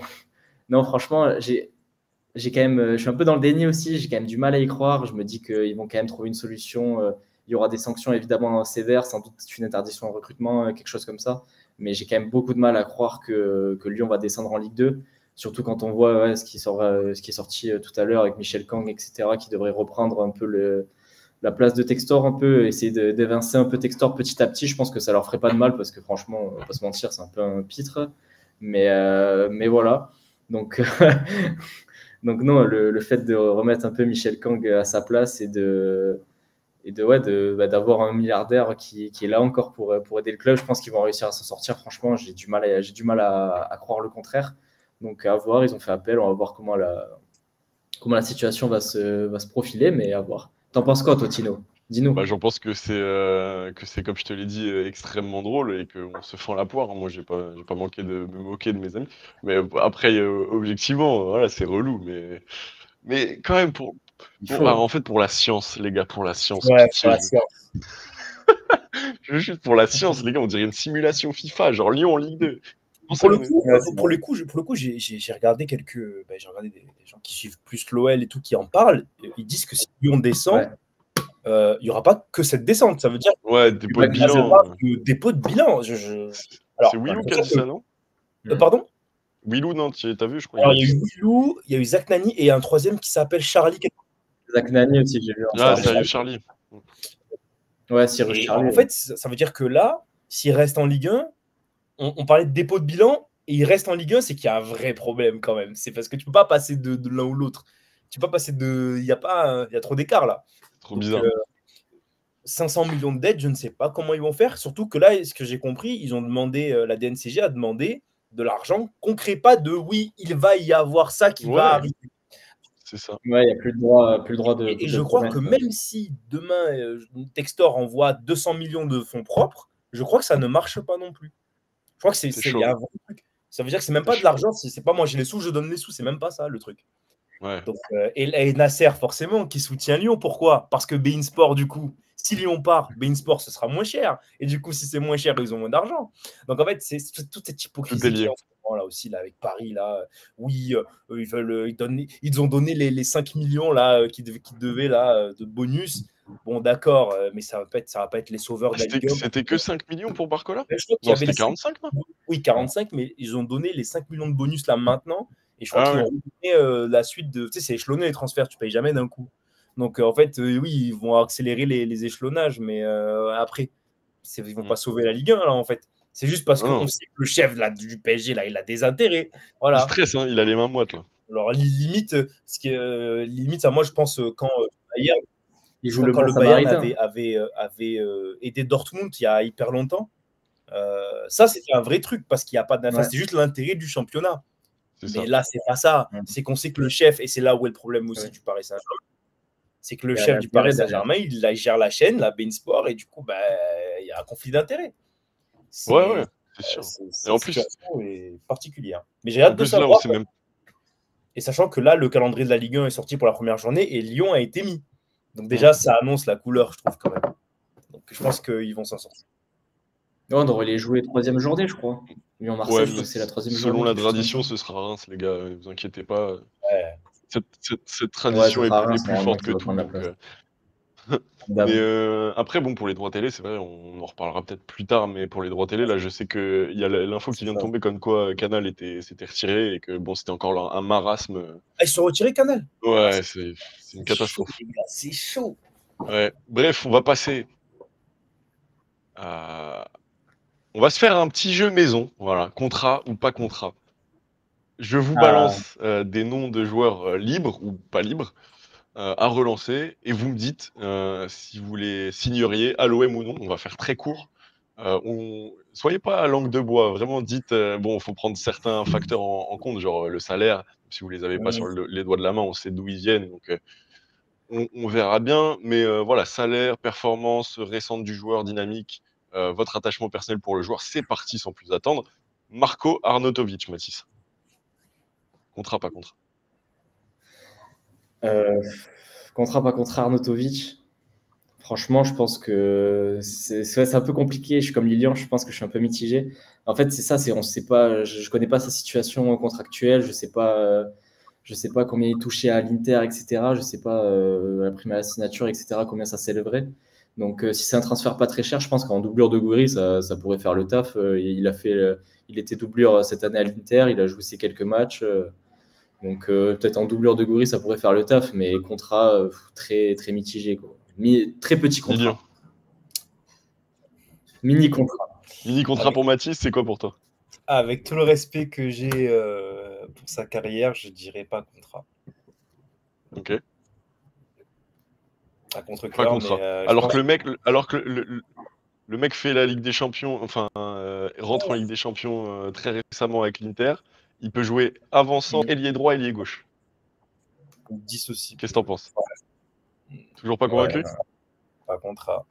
Non, franchement, quand même, je suis un peu dans le déni aussi. J'ai quand même du mal à y croire. Je me dis qu'ils vont quand même trouver une solution. Il y aura des sanctions évidemment sévères, sans doute une interdiction de recrutement, quelque chose comme ça. Mais j'ai quand même beaucoup de mal à croire que Lyon va descendre en Ligue 2. Surtout quand on voit ce qui est sorti tout à l'heure avec Michel Kang, etc., qui devrait reprendre un peu la place de Textor, un peu, essayer d'évincer un peu Textor petit à petit. Je pense que ça leur ferait pas de mal parce que franchement, on va pas se mentir, c'est un peu un pitre. Mais voilà. Donc, donc non, le fait de remettre un peu Michel Kang à sa place d'avoir un milliardaire qui est là encore pour aider le club, je pense qu'ils vont réussir à s'en sortir. Franchement, j'ai du mal à croire le contraire. Donc à voir, ils ont fait appel, on va voir comment la situation va se profiler, mais à voir. T'en penses quoi, toi, Tino? Dis-nous. Bah, j'en pense que c'est comme je te l'ai dit, extrêmement drôle et qu'on se fend la poire, hein. Moi, j'ai pas manqué de me moquer de mes amis. Mais après, objectivement, voilà, c'est relou. Mais quand même, Il faut. en fait, pour la science, les gars, pour la science, Ouais, pour pitié. la science. Je veux juste pour la science, les gars, on dirait une simulation FIFA, genre Lyon en Ligue 2. Comment ça, Pour le on est- coup, Ouais, c'est pour vrai. le coup, j'ai regardé j'ai regardé des gens qui suivent plus l'OL et tout qui en parlent. Ils disent que si Lyon descend, Ouais. il n'y aura pas que cette descente. Ça veut dire Ouais, dépôt de Ouais, qu'il y a bilan. de dépôt de bilan. C'est Alors, Willou qui a attention dit ça, non? pardon. Willou, non, t'as vu, je crois, il Alors, a il y dit a ça. eu Willou, il y a eu Zach Nani et un troisième qui s'appelle Charlie. Zach Nani aussi, j'ai vu en Ah, parler. sérieux, Charlie. Ouais, Cyrus Et Charlie. en fait, ça veut dire que là, s'il reste en Ligue 1, on parlait de dépôt de bilan et il reste en Ligue 1, c'est qu'il y a un vrai problème quand même. C'est parce que tu peux pas passer de l'un ou l'autre. Tu peux pas passer de. Il y a trop d'écart là. Trop Donc, bizarre. 500 millions de dettes, je ne sais pas comment ils vont faire. Surtout que là, ce que j'ai compris, ils ont demandé, la DNCG a demandé de l'argent concret, pas de oui, il va y avoir ça qui va Ouais, arriver. c'est ça. Ouais, il n'y a plus le droit Et de je crois promettre. que même si demain, Textor envoie 200 millions de fonds propres, je crois que ça ne marche pas non plus. Je crois que C'est il y a chaud. un vrai truc. Ça veut dire que c'est même C'est pas de chaud. l'argent, c'est pas moi j'ai les sous, je donne les sous, c'est même pas ça le truc. Ouais. Donc, et Nasser, forcément, qui soutient Lyon. Pourquoi? Parce que Bein Sport, du coup, si Lyon part, Bein Sport, ce sera moins cher. Et du coup, si c'est moins cher, ils ont moins d'argent. Donc, en fait, c'est toute cette Tout est hypocrisie qu'il y lié. a en ce moment là aussi, là, avec Paris. Là. Oui, ils ont donné les 5 millions là, qui devaient là, de bonus. Bon, d'accord, mais ça va pas être les sauveurs Ah, de la Ligue 1. c'était que 5 millions pour Barcola? Je crois qu'il y Non, avait c'était les 5 45, non? oui, 45, mais ils ont donné les 5 millions de bonus là maintenant. Et je crois Ah qu'ils ouais. ont donné la suite de. Tu sais, c'est échelonné les transferts, tu payes jamais d'un coup. Donc en fait, oui, ils vont accélérer les échelonnages, mais après, ils vont pas sauver la Ligue 1 là en fait. C'est juste parce Non, qu'on non. sait que le chef là, du PSG là, il a des intérêts. Il Voilà. stresse, hein, il a les mains moites, là. Alors limite, limite, ça, moi je pense quand hier, Il joue le quand bon le Bayern samaritain. avait aidé Dortmund il y a hyper longtemps, ça c'était un vrai truc parce qu'il n'y a pas de. Enfin, Ouais. c'était juste l'intérêt du championnat. C'est Mais ça. là, c'est pas ça. Ouais. C'est qu'on sait que le chef, et c'est là où est le problème aussi Ouais. du Paris Saint-Germain, c'est que le Il y a chef la du Paris durée derrière. Saint-Germain, il gère la chaîne, la Bein Sport, et du coup, il y a un conflit d'intérêts. Ouais, c'est sûr. Et Cette en plus, situation est particulière. Mais j'ai hâte de là, on savoir, sait même. et sachant que là, le calendrier de la Ligue 1 est sorti pour la première journée et Lyon a été mis. Donc Mm. déjà, ça annonce la couleur, je trouve, quand même. Donc je pense qu'ils vont s'en sortir. Non, on devrait les jouer troisième journée, je crois. Lyon-Marseille, Ouais, je mais crois que c'est la troisième selon journée. la Quelque chose comme tradition, ça. ce sera Reims, les gars. Ne vous inquiétez pas. Ouais. Cette Ouais, ça tradition sera est Reims, plus normalement, forte qui que va tout. prendre la Donc, place. mais Évidemment. après, bon, pour les droits télé, c'est vrai, on en reparlera peut-être plus tard, mais pour les droits télé, là, je sais qu'il y a l'info qui C'est vient de ça. tomber comme quoi Canal s'était retiré et que bon, c'était encore un marasme. Ah, ils se sont retirés, Canal. Ouais, c'est une C'est chaud, catastrophe. les gars, c'est chaud. Ouais. Bref, on va passer à. On va se faire un petit jeu maison, voilà, contrat ou pas contrat. Je vous Ah, balance des noms de joueurs libres ou pas libres à relancer et vous me dites si vous les signeriez à l'OM ou non. On va faire très court. Soyez pas à langue de bois, vraiment dites, bon, il faut prendre certains facteurs en compte, genre le salaire, si vous les avez pas sur les doigts de la main, on sait d'où ils viennent, donc on verra bien, mais voilà, salaire, performance récente du joueur, dynamique, votre attachement personnel pour le joueur, c'est parti sans plus attendre. Marco Arnautovic, Mathis. Contrat, pas contrat. Contrat, pas contrat, Arnautovic. Franchement, je pense que c'est un peu compliqué. Je suis comme Lilian, je pense que je suis un peu mitigé. En fait, c'est ça, on sait pas, je connais pas sa situation contractuelle, je sais pas combien il touchait à l'Inter, etc. Je sais pas la prime à la signature, etc. Combien ça s'élèverait. Donc, si c'est un transfert pas très cher, je pense qu'en doublure de Gouiri, ça pourrait faire le taf. Il était doublure cette année à l'Inter, il a joué ses quelques matchs. Donc, peut-être en doublure de Gouiri, ça pourrait faire le taf, mais contrat très, très mitigé, quoi. Très petit contrat. Lilian. Mini contrat. Mini contrat pour Mathis, c'est quoi pour toi? Avec tout le respect que j'ai pour sa carrière, je dirais pas contrat. Ok. À contre-cœur, pas contrat. mais Alors que le mec fait la Ligue des Champions, enfin rentre en Ligue des Champions très récemment avec l'Inter, il peut jouer avançant, ailier droit, ailier gauche. 10 aussi. Qu'est-ce que t'en penses? Toujours pas convaincu? Pas contrat.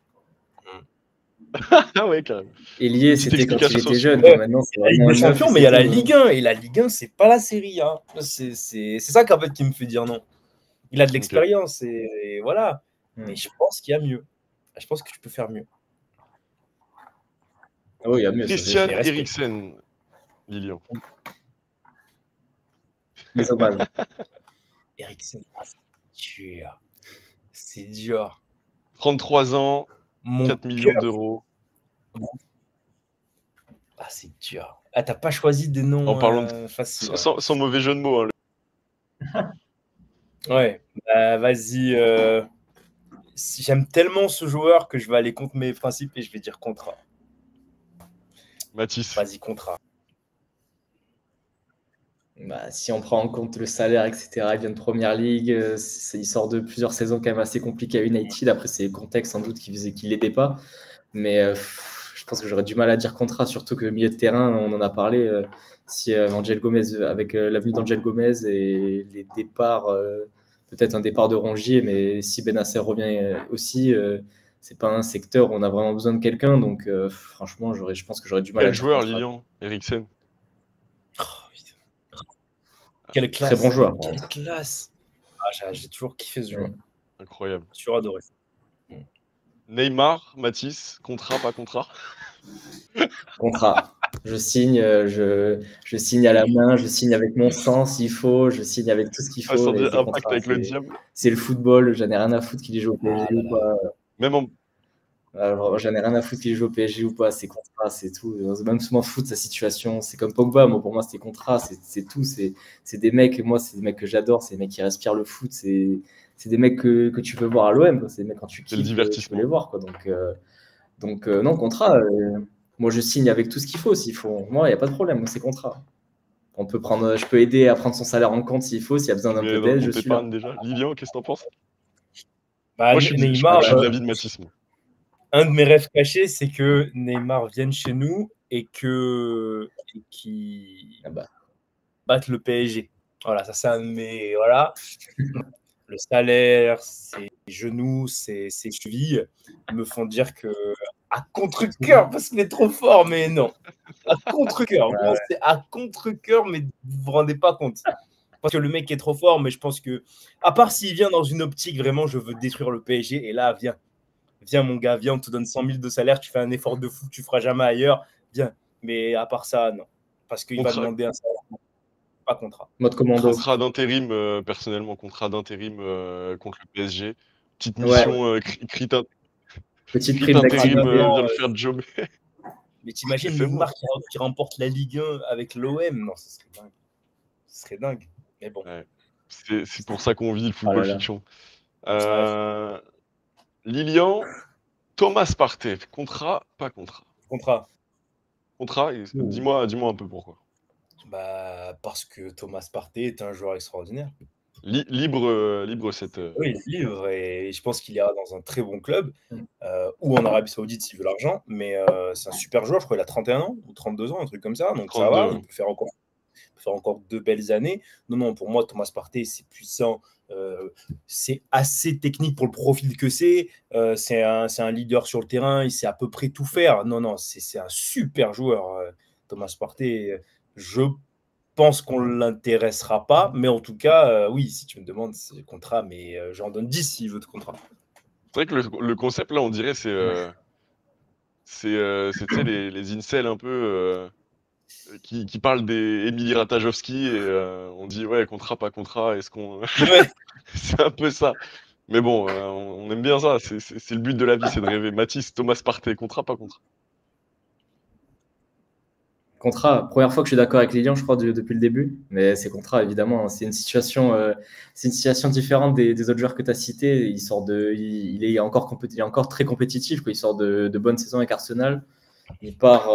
Ah ouais, carrément. Ailier, c'était quand il était jeune. Ouais. Maintenant, c'est la Ligue des Champions, mais il y a la Ligue 1. Et la Ligue 1, c'est pas la Série A. C'est ça qu'en fait qui me fait dire non. Il a de l'expérience et voilà. Mais je pense qu'il y a mieux. Je pense que tu peux faire mieux. Ah oui, il y a mieux. Christian Eriksen, Lilian. Les hommages. Eriksen, c'est dur. C'est dur. 33 ans, 4 millions d'euros. Ah, c'est dur. Ah, t'as pas choisi des noms en parlant faciles. Sans mauvais jeu de mots. Hein. Ouais, bah, vas-y. J'aime tellement ce joueur que je vais aller contre mes principes et je vais dire contrat. Mathis. Vas-y, contrat. Bah, si on prend en compte le salaire, etc., il vient de Première Ligue, il sort de plusieurs saisons quand même assez compliquées à United. Après, c'est le contexte sans doute qui faisait qu'il l'aidait pas. Mais je pense que j'aurais du mal à dire contrat, surtout que milieu de terrain, on en a parlé. Si Angel Gomez, avec l'avenue d'Angel Gomez et les départs, peut-être un départ de Rongier, mais si Benasser revient aussi, c'est pas un secteur où on a vraiment besoin de quelqu'un. Donc, franchement, je pense que j'aurais du mal à dire joueur, contrat. Lilian, Eriksen. Quelle classe. Très bon joueur. Quelle classe. Ah, j'ai toujours kiffé ce joueur. Incroyable. J'ai toujours adoré. Neymar, Mathis, contrat, pas contrat? Contrat. Je signe, je signe à la main, je signe avec mon sang s'il faut, je signe avec tout ce qu'il faut. Impact avec le diable. C'est le football, j'en ai rien à foutre qu'il ait joué au PSG ou pas. Même en... Alors, j'en ai rien à foutre qu'il ait joué au PSG ou pas, c'est contrat, c'est tout. Même si je m'en fous de sa situation, c'est comme Pogba, moi pour moi c'était contrat, c'est tout. C'est des mecs, moi c'est des mecs que j'adore, c'est des mecs qui respirent le foot, c'est des mecs que tu veux voir à l'OM, c'est des mecs quand tu kiffes, tu peux les voir. Quoi. Donc non, contrat, moi je signe avec tout ce qu'il faut s'il faut. Moi, il n'y a pas de problème, c'est contrat. Je peux aider à prendre son salaire en compte s'il faut, s'il y a besoin d'un peu d'aide, je suis là. Déjà. Lilian, qu'est-ce que t'en penses? Moi, je suis de l'avis de Mathis. Un de mes rêves cachés, c'est que Neymar vienne chez nous et qu'il batte le PSG. Voilà, ça c'est un de mes... Voilà. Le salaire, ses genoux, ses chevilles me font dire que à contre-cœur, parce qu'il est trop fort, mais non. À contre-cœur. C'est à contre-cœur, mais vous vous rendez pas compte. Parce que le mec est trop fort, mais je pense que, à part s'il vient dans une optique, vraiment, je veux détruire le PSG, et là, viens. Viens, mon gars, viens, on te donne 100 000 de salaire, tu fais un effort de fou que tu feras jamais ailleurs. Viens. Mais à part ça, non. Parce qu'il va demander un salaire. Pas contrat. Mode commando. Contrat d'intérim, personnellement, contrat d'intérim contre le PSG. Petite mission, petite prime d'intérim, vient le faire jobber. Mais t'imagines Neymar qui remporte la Ligue 1 avec l'OM? Non, ce serait dingue. Ce serait dingue. Mais bon. Ouais. C'est pour ça qu'on vit le football fiction. Lilian, Thomas Partey, contrat, pas contrat? Contrat. Contrat, dis-moi un peu pourquoi. Parce que Thomas Partey est un joueur extraordinaire. Libre cette. Oui, libre, et je pense qu'il ira dans un très bon club, ou en Arabie Saoudite s'il veut l'argent, mais c'est un super joueur, je crois qu'il a 31 ans ou 32 ans, un truc comme ça, donc ça 32. va, il peut faire encore de belles années. Non, pour moi, Thomas Partey, c'est puissant, c'est assez technique pour le profil que c'est un leader sur le terrain, il sait à peu près tout faire. Non, c'est un super joueur, Thomas Partey. Je pense qu'on ne l'intéressera pas, mais en tout cas, oui, si tu me demandes, c'est le contrat, mais j'en donne 10 s'il veut de contrat. C'est vrai que le concept là, on dirait c'est tu sais les incels un peu qui parlent des Emily Ratajkowski et on dit ouais contrat pas contrat, est-ce qu'on Ouais. c'est un peu ça. Mais bon, on aime bien ça, c'est le but de la vie, c'est de rêver. Mathis, Thomas Partey, contrat pas contrat. Contrat, première fois que je suis d'accord avec Lilian, je crois, depuis le début. Mais c'est contrat, évidemment. Hein. C'est une situation différente des autres joueurs que tu as cités. Il est encore très compétitif. Quoi. Il sort de bonnes saisons avec Arsenal. Il part,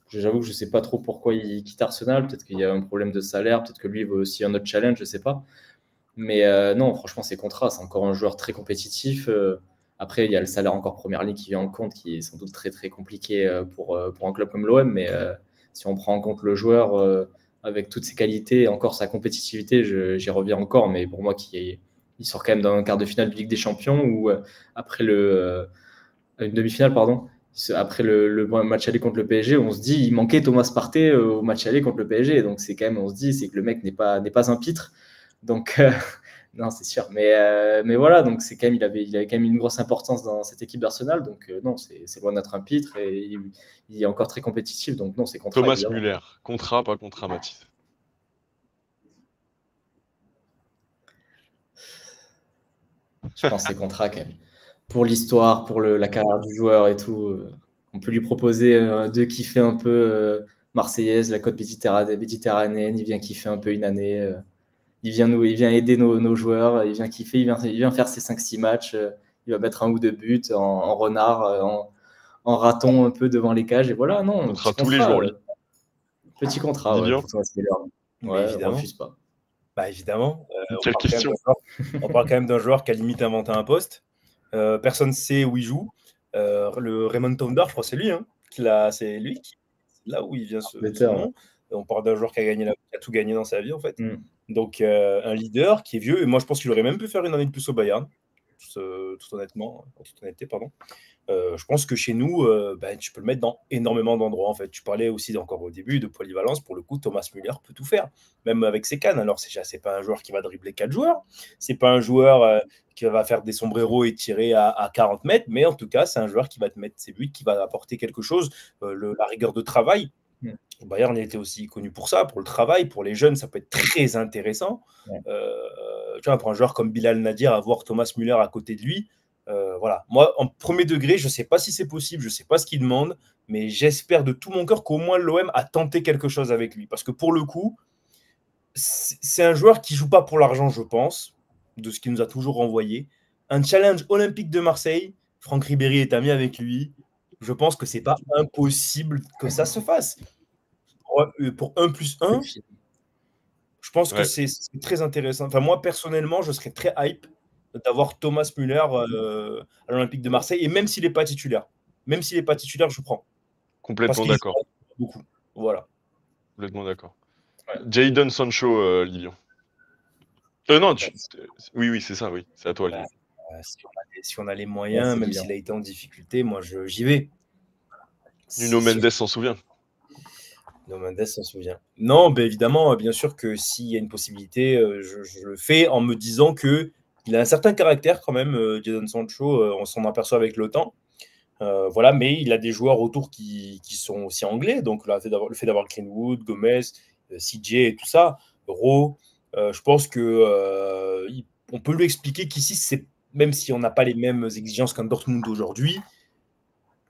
j'avoue que je ne sais pas trop pourquoi il quitte Arsenal. Peut-être qu'il y a un problème de salaire. Peut-être que lui veut aussi un autre challenge, je ne sais pas. Mais non, franchement, c'est contrat. C'est encore un joueur très compétitif. Après, il y a le salaire encore première ligue qui vient en compte, qui est sans doute très, très compliqué pour un club comme l'OM. Mais si on prend en compte le joueur avec toutes ses qualités et encore sa compétitivité, j'y reviens encore, mais pour moi, il sort quand même d'un quart de finale de Ligue des Champions ou après une demi-finale, pardon. Après le match aller contre le PSG, on se dit il manquait Thomas Partey au match aller contre le PSG. Donc c'est quand même, on se dit, c'est que le mec n'est pas un pitre. Donc non, c'est sûr. Mais voilà, donc c'est quand même, il avait quand même une grosse importance dans cette équipe d'Arsenal. Donc non, c'est loin d'être un pitre et il est encore très compétitif. Donc non, c'est contrat, Thomas évidemment. Müller, contrat pas contrat, Mathis. Je pense que c'est contrat quand même. Pour l'histoire, pour la carrière du joueur et tout, on peut lui proposer de kiffer un peu Marseillaise, la côte méditerranéenne. Il vient kiffer un peu une année. Il vient aider nos joueurs, il vient kiffer, il vient faire ses 5-6 matchs, il va mettre un ou deux buts en renard, en raton un peu devant les cages, et voilà, non, Contrat petit tous les contrat, jours, petit contrat, ouais, Lilian. pour Thomas Müller. Mais Ouais, on évidemment. refuse pas. Bah évidemment. Quelle question. On parle quand même d'un joueur qui a limite inventé un poste. Personne ne sait où il joue. Le Raymond Thunder, je crois que c'est lui. Hein, c'est lui là où il vient ce nom. On parle d'un joueur qui a tout gagné dans sa vie, en fait. Donc, un leader qui est vieux. Et moi, je pense qu'il aurait même pu faire une année de plus au Bayern. Tout honnêtement, en toute honnêteté, pardon. Je pense que chez nous, tu peux le mettre dans énormément d'endroits. En fait, tu parlais aussi encore au début de polyvalence. Pour le coup, Thomas Müller peut tout faire, même avec ses cannes. Alors, c'est pas un joueur qui va dribbler 4 joueurs. C'est pas un joueur qui va faire des sombreros et tirer à 40 mètres. Mais en tout cas, c'est un joueur qui va te mettre ses buts, qui va apporter quelque chose, la rigueur de travail. Bayern il était aussi connu pour ça, pour le travail. Pour les jeunes, ça peut être très intéressant. Tu vois, pour un joueur comme Bilal Nadir, avoir Thomas Müller à côté de lui, voilà. Moi, en premier degré, je ne sais pas si c'est possible, je ne sais pas ce qu'il demande, mais j'espère de tout mon cœur qu'au moins l'OM a tenté quelque chose avec lui. Parce que pour le coup, c'est un joueur qui ne joue pas pour l'argent, je pense, de ce qu'il nous a toujours renvoyé. Un challenge olympique de Marseille, Franck Ribéry est ami avec lui. Je pense que ce n'est pas impossible que ça se fasse. Pour 1+1, je pense que c'est très intéressant. Enfin, moi, personnellement, je serais très hype d'avoir Thomas Müller à l'Olympique de Marseille. Et même s'il n'est pas titulaire, je prends. Complètement d'accord. Beaucoup. Voilà. Complètement d'accord. Ouais. Jadon Sancho, Lilian. Non, oui, c'est ça, oui. C'est à toi, Lilian. Si on a les moyens, même s'il a été en difficulté, moi, j'y vais. Nuno Mendes s'en souvient. Nuno Mendes s'en souvient. Non, évidemment, bien sûr que s'il y a une possibilité, je le fais en me disant qu'il a un certain caractère quand même, Jadon Sancho, on s'en aperçoit avec le temps. Voilà, mais il a des joueurs autour qui sont aussi anglais, donc le fait d'avoir Greenwood, Gomez, CJ et tout ça, Euro, je pense que on peut lui expliquer qu'ici, même si on n'a pas les mêmes exigences qu'un Dortmund aujourd'hui,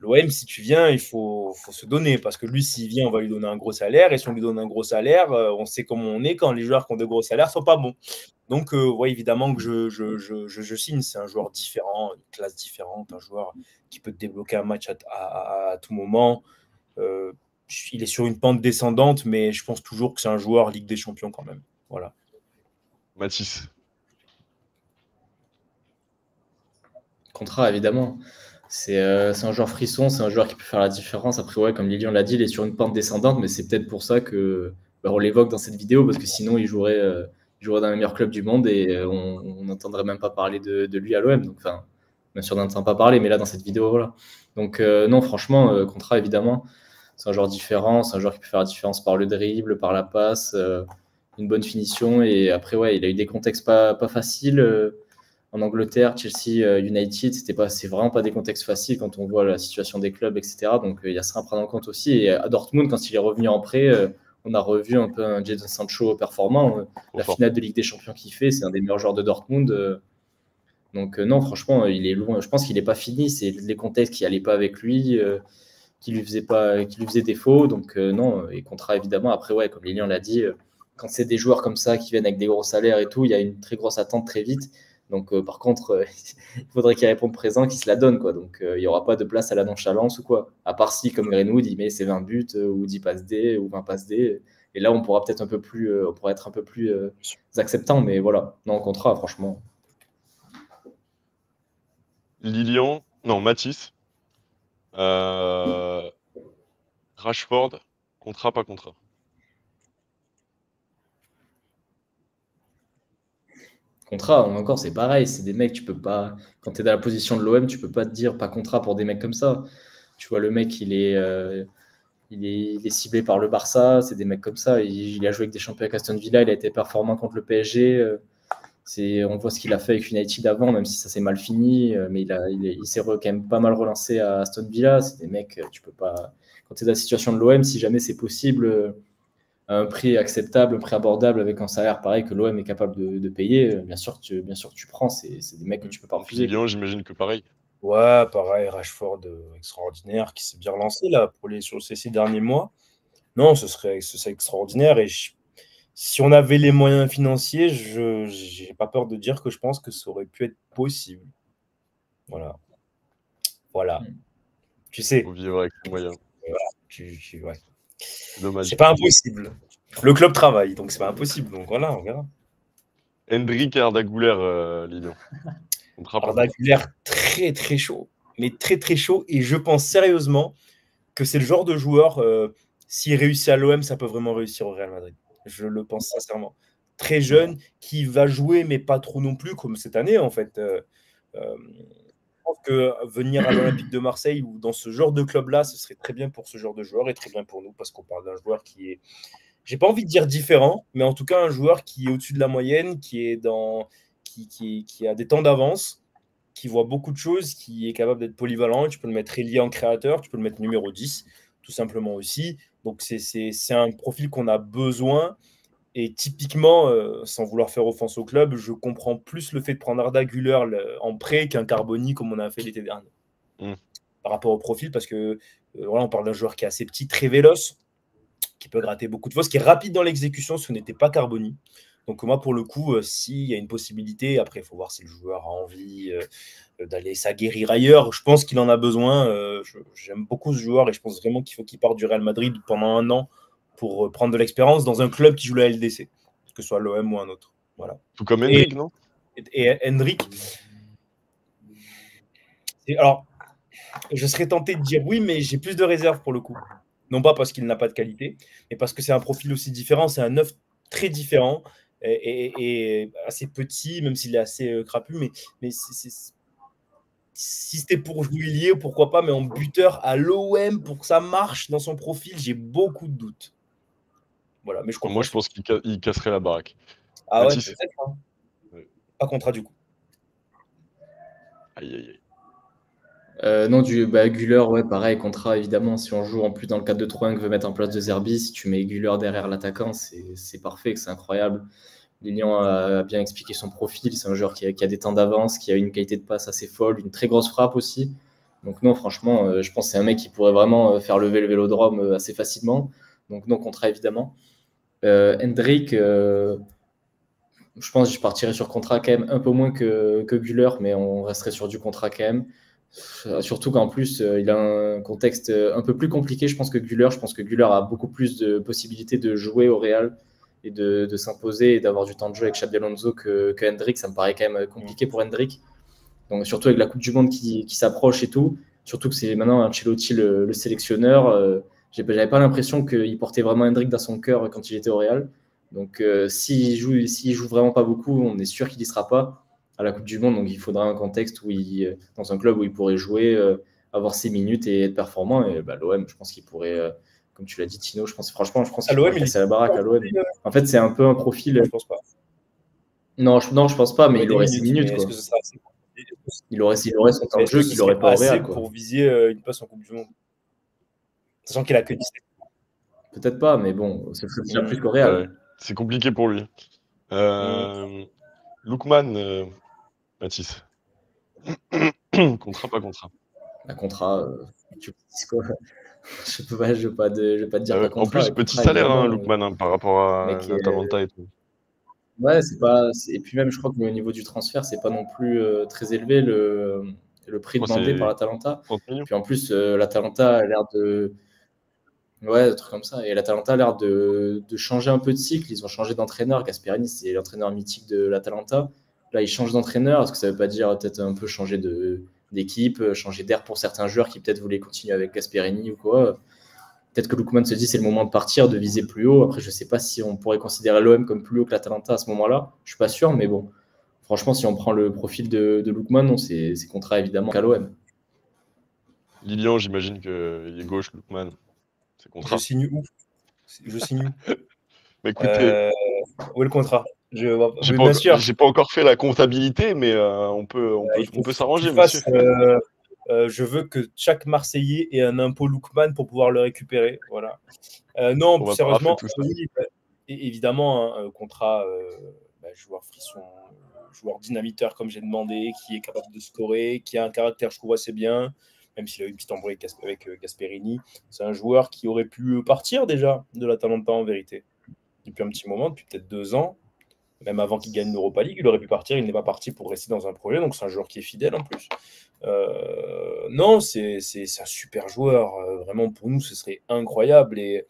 l'OM, si tu viens, il faut se donner, parce que lui, s'il vient, on va lui donner un gros salaire, et si on lui donne un gros salaire, on sait comment on est quand les joueurs qui ont de gros salaires ne sont pas bons. Donc, évidemment que je signe. C'est un joueur différent, une classe différente, un joueur qui peut te débloquer un match à tout moment. Il est sur une pente descendante, mais je pense toujours que c'est un joueur Ligue des Champions quand même. Voilà. Mathis. Contrat, évidemment. C'est un joueur frisson, c'est un joueur qui peut faire la différence. Après, ouais, comme Lilian l'a dit, il est sur une pente descendante, mais c'est peut-être pour ça que on l'évoque dans cette vidéo, parce que sinon, il jouerait dans le meilleur club du monde et on n'entendrait même pas parler de lui à l'OM. Donc, enfin, bien sûr, on n'entend pas parler, mais là, dans cette vidéo, voilà. Donc, non, franchement, Contrat, évidemment, c'est un joueur différent, c'est un joueur qui peut faire la différence par le dribble, par la passe, une bonne finition. Et après, ouais, il a eu des contextes pas faciles. En Angleterre, Chelsea, United, c'est vraiment pas des contextes faciles quand on voit la situation des clubs, etc. Donc il y a ça à prendre en compte aussi. Et à Dortmund, quand il est revenu en prêt, on a revu un peu un Jadon Sancho performant. La finale de Ligue des Champions qu'il fait, c'est un des meilleurs joueurs de Dortmund. Donc non, franchement, il est loin. Je pense qu'il n'est pas fini. C'est les contextes qui n'allaient pas avec lui, qui lui faisaient défaut. Donc non, et Contrat évidemment. Après, ouais, comme Lilian l'a dit, quand c'est des joueurs comme ça qui viennent avec des gros salaires et tout, il y a une très grosse attente très vite. Donc, par contre, il faudrait qu'il réponde présent, qu'il se la donne, quoi. Donc, il n'y aura pas de place à la nonchalance ou quoi. À part si, comme Greenwood, il met ses 20 buts ou 10 passes D ou 20 passes D. Et là, on pourra peut-être on pourra être un peu plus acceptant. Mais voilà, non, Contrat, franchement. Lilian, non, Mathis. Rashford, contrat, pas contrat. Contrat, encore, c'est pareil. C'est des mecs, tu peux pas. Quand tu es dans la position de l'OM, tu peux pas te dire pas contrat pour des mecs comme ça. Tu vois, le mec, il est ciblé par le Barça. C'est des mecs comme ça. Il a joué avec des champions avec Aston Villa. Il a été performant contre le PSG. On voit ce qu'il a fait avec United avant, même si ça s'est mal fini. Mais il s'est quand même pas mal relancé à Aston Villa. C'est des mecs, tu peux pas. Quand tu es dans la situation de l'OM, si jamais c'est possible, à un prix acceptable, un prix abordable, avec un salaire pareil que l'OM est capable de payer, bien sûr tu prends. C'est des mecs que tu peux pas refuser. Lilian, j'imagine que pareil. Ouais, pareil, Rashford extraordinaire, qui s'est bien relancé là sur ces 6 derniers mois. Non, ce serait extraordinaire. Et si on avait les moyens financiers, je n'ai pas peur de dire que je pense que ça aurait pu être possible. Voilà. Voilà. Tu sais. Faut vivre avec les moyens. Ouais. C'est dommage. C'est pas impossible. Le club travaille, donc c'est pas impossible. Donc voilà, on verra. Hendrik et Arda Güler, Lilian. Arda Güler, très très chaud. Mais très très chaud. Et je pense sérieusement que c'est le genre de joueur, s'il réussit à l'OM, ça peut vraiment réussir au Real Madrid. Je le pense sincèrement. Très jeune, qui va jouer, mais pas trop non plus, comme cette année, en fait. Je pense que venir à l'Olympique de Marseille ou dans ce genre de club-là, ce serait très bien pour ce genre de joueur et très bien pour nous, parce qu'on parle d'un joueur qui est, j'ai pas envie de dire différent, mais en tout cas un joueur qui est au-dessus de la moyenne, qui a des temps d'avance, qui voit beaucoup de choses, qui est capable d'être polyvalent. Tu peux le mettre ailier en créateur, tu peux le mettre numéro 10, tout simplement aussi. Donc, c'est un profil qu'on a besoin. Et typiquement, sans vouloir faire offense au club, je comprends plus le fait de prendre Arda Güler en prêt qu'un Carboni comme on a fait l'été dernier. Par rapport au profil, parce que voilà, on parle d'un joueur qui est assez petit, très véloce, qui peut gratter beaucoup de fausses, qui est rapide dans l'exécution, ce n'était pas Carboni. Donc moi, pour le coup, s'il y a une possibilité, après, il faut voir si le joueur a envie d'aller s'aguerrir ailleurs. Je pense qu'il en a besoin. J'aime beaucoup ce joueur et je pense vraiment qu'il faut qu'il parte du Real Madrid pendant 1 an pour prendre de l'expérience dans un club qui joue la LDC, que ce soit l'OM ou un autre. Voilà. Tout comme Hendrik, non ? Et Hendrik, alors, je serais tenté de dire oui, mais j'ai plus de réserve pour le coup. Non pas parce qu'il n'a pas de qualité, mais parce que c'est un profil aussi différent. C'est un neuf très différent et assez petit, même s'il est assez crapu. Mais si c'était pour jouer lié, pourquoi pas, mais en buteur à l'OM pour que ça marche dans son profil, j'ai beaucoup de doutes. Voilà, mais je comprends. Moi, je pense qu'il casserait la baraque. Ah ouais, peut-être. Hein. Ouais. Pas contrat du coup. Aïe, aïe, aïe. Non, Güler, ouais, pareil, contrat, évidemment. Si on joue en plus dans le 4-2-3-1 que veut mettre en place de Zerbi, si tu mets Güler derrière l'attaquant, c'est parfait, c'est incroyable. Lilian a bien expliqué son profil. C'est un joueur qui a des temps d'avance, qui a une qualité de passe assez folle, une très grosse frappe aussi. Donc non, franchement, je pense que c'est un mec qui pourrait vraiment faire lever le Vélodrome assez facilement. Donc non, contrat, évidemment. Hendrik, je pense que je partirais sur contrat quand même un peu moins que Güler, mais on resterait sur du contrat quand même. Surtout qu'en plus, il a un contexte un peu plus compliqué, je pense que Güler. Je pense que Güler a beaucoup plus de possibilités de jouer au Real et de s'imposer et d'avoir du temps de jeu avec Xabi Alonso que Hendrick. Ça me paraît quand même compliqué pour Hendrick. Donc, surtout avec la Coupe du Monde qui s'approche et tout. Surtout que c'est maintenant Ancelotti le sélectionneur. J'avais pas l'impression qu'il portait vraiment Hendrick dans son cœur quand il était au Real. Donc, s'il joue vraiment pas beaucoup, on est sûr qu'il y sera pas à la Coupe du Monde. Donc, il faudra un contexte dans un club où il pourrait jouer, avoir ses minutes et être performant. Et l'OM, je pense qu'il pourrait, comme tu l'as dit, Tino, je pense qu'il pourrait casser la baraque à l'OM. En fait, c'est un peu un profil. Je pense pas. Non, je pense pas, mais il aurait ses minutes. Quoi. Il aurait son temps de jeu qu'il n'aurait pas au Real. Pour viser une place en Coupe du Monde. Sachant qu'il a que 17. Peut-être pas, mais bon, ce serait déjà plus qu'au Real. Ouais, c'est compliqué pour lui. Lookman, Mathis. Contrat, pas contrat. Un contrat, tu dis quoi? Je peux pas te dire pas contrat. En plus, petit salaire, Lookman, par rapport à l'Atalanta et tout. Ouais, c'est pas. Et puis même, je crois que au niveau du transfert, c'est pas non plus très élevé le prix demandé par l'Atalanta. Puis en plus, l'Atalanta a l'air de. Ouais, des trucs comme ça. Et l'Atalanta a l'air de changer un peu de cycle. Ils ont changé d'entraîneur. Gasperini, c'est l'entraîneur mythique de l'Atalanta. Là, ils changent d'entraîneur. Est-ce que ça veut pas dire peut-être un peu changer d'équipe, changer d'air pour certains joueurs qui peut-être voulaient continuer avec Gasperini ou quoi? Peut-être que Lookman se dit c'est le moment de partir, de viser plus haut. Après, je ne sais pas si on pourrait considérer l'OM comme plus haut que l'Atalanta à ce moment-là. Je ne suis pas sûr, mais bon. Franchement, si on prend le profil de Lookman, c'est contrat évidemment qu'à l'OM. Lilian, j'imagine qu'il est gauche, Lookman. C'est contrat. Je signe où? Mais écoutez, où est le contrat? J'ai pas encore fait la comptabilité, mais on peut s'arranger, monsieur. Je veux que chaque Marseillais ait un impôt Lookman pour pouvoir le récupérer. Voilà. Non, sérieusement, oui, évidemment, un contrat joueur frisson, joueur dynamiteur, comme j'ai demandé, qui est capable de scorer, qui a un caractère, je trouve, assez bien, même s'il a eu une petite embrouille avec Gasperini. C'est un joueur qui aurait pu partir déjà de l'Atalanta, en vérité. Depuis un petit moment, depuis peut-être 2 ans. Même avant qu'il gagne l'Europa League, il aurait pu partir. Il n'est pas parti pour rester dans un projet. Donc, c'est un joueur qui est fidèle en plus. Non, c'est un super joueur. Vraiment, pour nous, ce serait incroyable. Et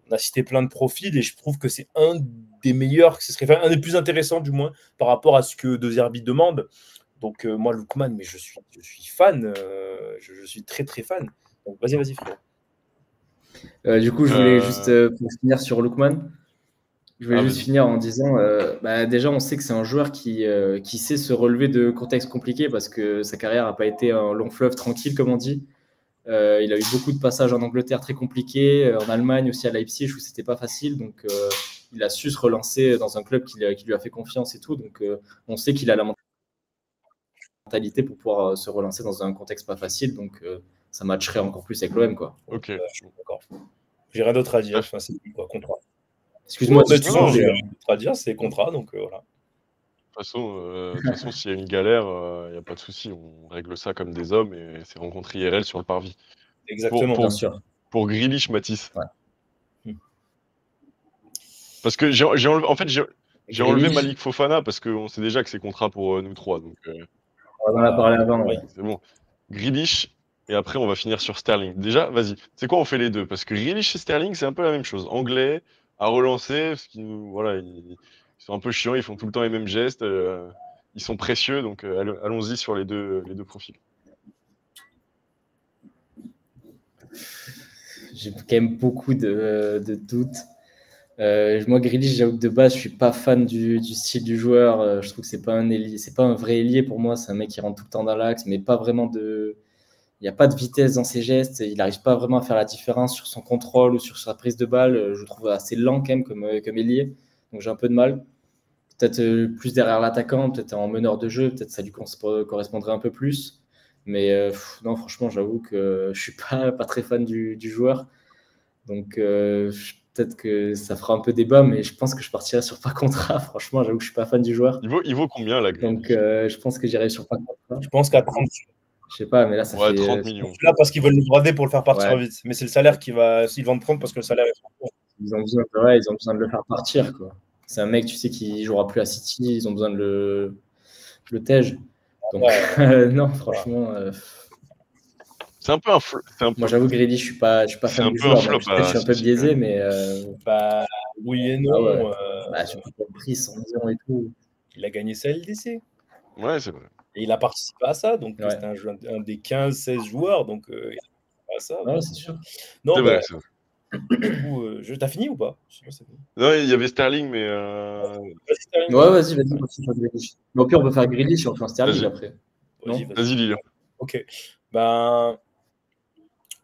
on a cité plein de profils. Et je trouve que c'est un des meilleurs, ce serait un des plus intéressants, du moins, par rapport à ce que De Zerbi demande. Donc, moi, Lookman, mais je suis fan. Je suis très, très fan. Donc, vas-y, frérot. Du coup, je voulais juste pour finir sur Lookman. Je vais juste finir en disant, déjà, on sait que c'est un joueur qui sait se relever de contextes compliqués parce que sa carrière n'a pas été un long fleuve tranquille, comme on dit. Il a eu beaucoup de passages en Angleterre très compliqués, en Allemagne aussi à Leipzig où c'était pas facile. Donc, il a su se relancer dans un club qui lui a fait confiance et tout. Donc, on sait qu'il a la mentalité pour pouvoir se relancer dans un contexte pas facile. Donc, ça matcherait encore plus avec l'OM, quoi. Ok. Je suis d'accord. J'ai rien d'autre à dire. Enfin, c'est quoi, contrat. Excuse-moi, j'ai rien d'autre à dire, c'est contrat, donc voilà. De toute façon, s'il y a une galère, il n'y a pas de souci. On règle ça comme des hommes et c'est rencontre IRL sur le parvis. Exactement. Bien sûr. Pour Grealish, Mathis. Ouais. Parce que j'ai enlevé Malik Fofana parce qu'on sait déjà que c'est contrat pour nous trois. Donc, on en a parlé avant. Oui, c'est bon. Grealish, et après on va finir sur Sterling. Déjà, vas-y. C'est quoi, on fait les deux? Parce que Grealish et Sterling, c'est un peu la même chose. Anglais, à relancer, parce qu'ils sont un peu chiants, ils font tout le temps les mêmes gestes. Ils sont précieux, donc allons-y sur les deux profils. J'ai quand même beaucoup de doutes. Moi, Grealish, j'avoue que de base, je suis pas fan du style du joueur. Je trouve que c'est pas un vrai ailier pour moi. C'est un mec qui rentre tout le temps dans l'axe, mais pas vraiment il n'y a pas de vitesse dans ses gestes. Il n'arrive pas vraiment à faire la différence sur son contrôle ou sur sa prise de balle. Je le trouve assez lent quand même comme ailier. Donc j'ai un peu de mal. Peut-être plus derrière l'attaquant, peut-être en meneur de jeu, peut-être ça lui correspondrait un peu plus. Mais non, franchement, j'avoue que je suis pas très fan du joueur. Donc peut-être que ça fera un peu débat, mais je pense que je partirai sur pas contrat. Franchement, j'avoue que je suis pas fan du joueur. Il vaut combien la grille? Donc je pense que j'irai sur pas contrat. Je pense qu'à 30. Je sais pas, mais là ça fait 30 millions. Là parce qu'ils veulent le brader pour le faire partir vite. Mais c'est le salaire ils vont prendre parce que le salaire est ils ont besoin de le faire partir, quoi. C'est un mec, tu sais, qui jouera plus à City. Ils ont besoin de le tège. Donc non, franchement. C'est un peu un flop. Moi, j'avoue, Grealish, je suis pas fan du joueur. Je suis un peu biaisé, mais. Oui et Ah non. ouais. Bah, surtout pour le prix, 100 millions et tout. Il a gagné sa LDC. Ouais, c'est vrai. Et il a participé à ça. Donc, Ouais, c'était un des 15-16 joueurs. Donc, il a participé à ça. ouais, Donc, c'est sûr. non, C'est bah, vrai, c'est vrai. du coup, t'as fini ou pas? Je sais pas si t'as fini. Non, il y avait Sterling, mais Vas-y, Sterling, Ouais, vas-y. vas-y, continue sur Grealish. Mais au pire, on peut faire Grealish si on fait un Sterling vas-y, après. Vas-y, Non? vas-y, Lille. Ok. Ben,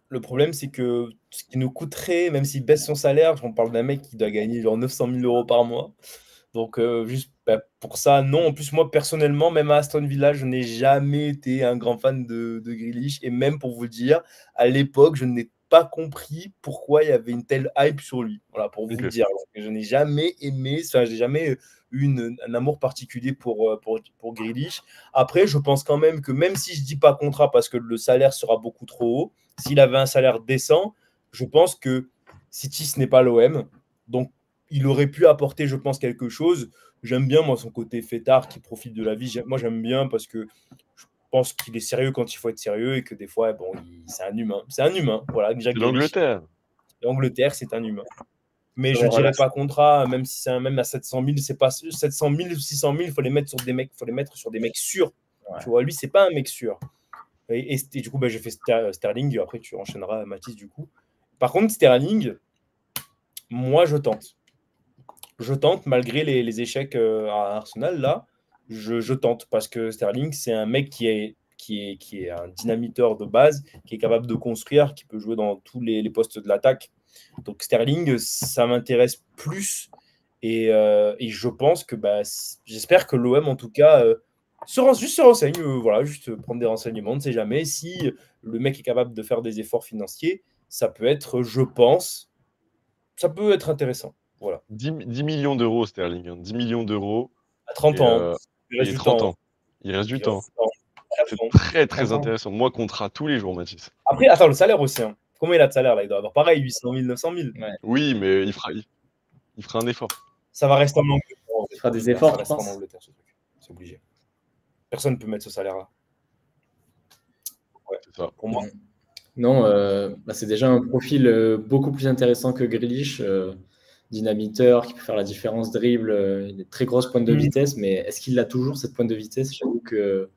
le problème, c'est que ce qui nous coûterait, même s'il baisse son salaire, on parle d'un mec qui doit gagner genre 900 000 euros par mois. Donc, juste pour ça, non. En plus, moi, personnellement, même à Aston Villa, je n'ai jamais été un grand fan de Grealish. Et même pour vous le dire, à l'époque, je n'ai pas compris pourquoi il y avait une telle hype sur lui. Voilà, pour vous Ok. le dire. Donc, je n'ai jamais aimé, enfin, je n'ai jamais eu un amour particulier pour Grealish. Après, je pense quand même que même si je ne dis pas contrat parce que le salaire sera beaucoup trop haut, s'il avait un salaire décent, je pense que City, ce n'est pas l'OM. Donc, il aurait pu apporter, je pense, quelque chose. J'aime bien, moi, son côté fêtard qui profite de la vie. Moi, j'aime bien parce que je pense qu'il est sérieux quand il faut être sérieux et que des fois, bon, c'est un humain. C'est un humain, voilà, Jack C'est Grealish. l'Angleterre. L'Angleterre, c'est un humain. Mais je ne Voilà. dirais pas contrat, même si c'est même à 700 000, c'est pas 700 000 ou 600 000, il faut les mettre sur des mecs, faut les mettre sur des mecs sûrs. Ouais. Tu vois, lui, c'est pas un mec sûr. Et du coup, j'ai fait Sterling. Après, tu enchaîneras Mathis, du coup. Par contre, Sterling, moi, je tente. Je tente, malgré les échecs à Arsenal, là, je tente, parce que Sterling, c'est un mec qui est un dynamiteur de base, qui est capable de construire, qui peut jouer dans tous les postes de l'attaque. Donc Sterling, ça m'intéresse plus, et je pense que, j'espère que l'OM, en tout cas, se renseigne, voilà, juste prendre des renseignements, on ne sait jamais. Si le mec est capable de faire des efforts financiers, ça peut être, je pense, ça peut être intéressant. Voilà. 10 millions d'euros, Sterling. 10 millions d'euros À 30 et, ans, il reste et du 30 temps. ans. Il reste du Il reste temps. du temps. C'est 4 ans. très, très 30 ans. intéressant. Moi, contrat tous les jours, Mathis. Après, attends, le salaire aussi. Hein. Combien il a de salaire là? Il doit avoir pareil, 800 000, 900 000. Ouais. Oui, mais il fera un effort. Ça va rester en Angleterre. Il fera des Ça efforts, je restera en pense. Angleterre, ce truc. C'est obligé. Personne ne peut mettre ce salaire-là. Ouais, C'est ça. pour moi. Non, c'est déjà un profil beaucoup plus intéressant que Grealish. Dynamiteur, qui peut faire la différence, dribble, il a très grosse pointe de vitesse, mais est-ce qu'il a toujours cette pointe de vitesse? J'avoue que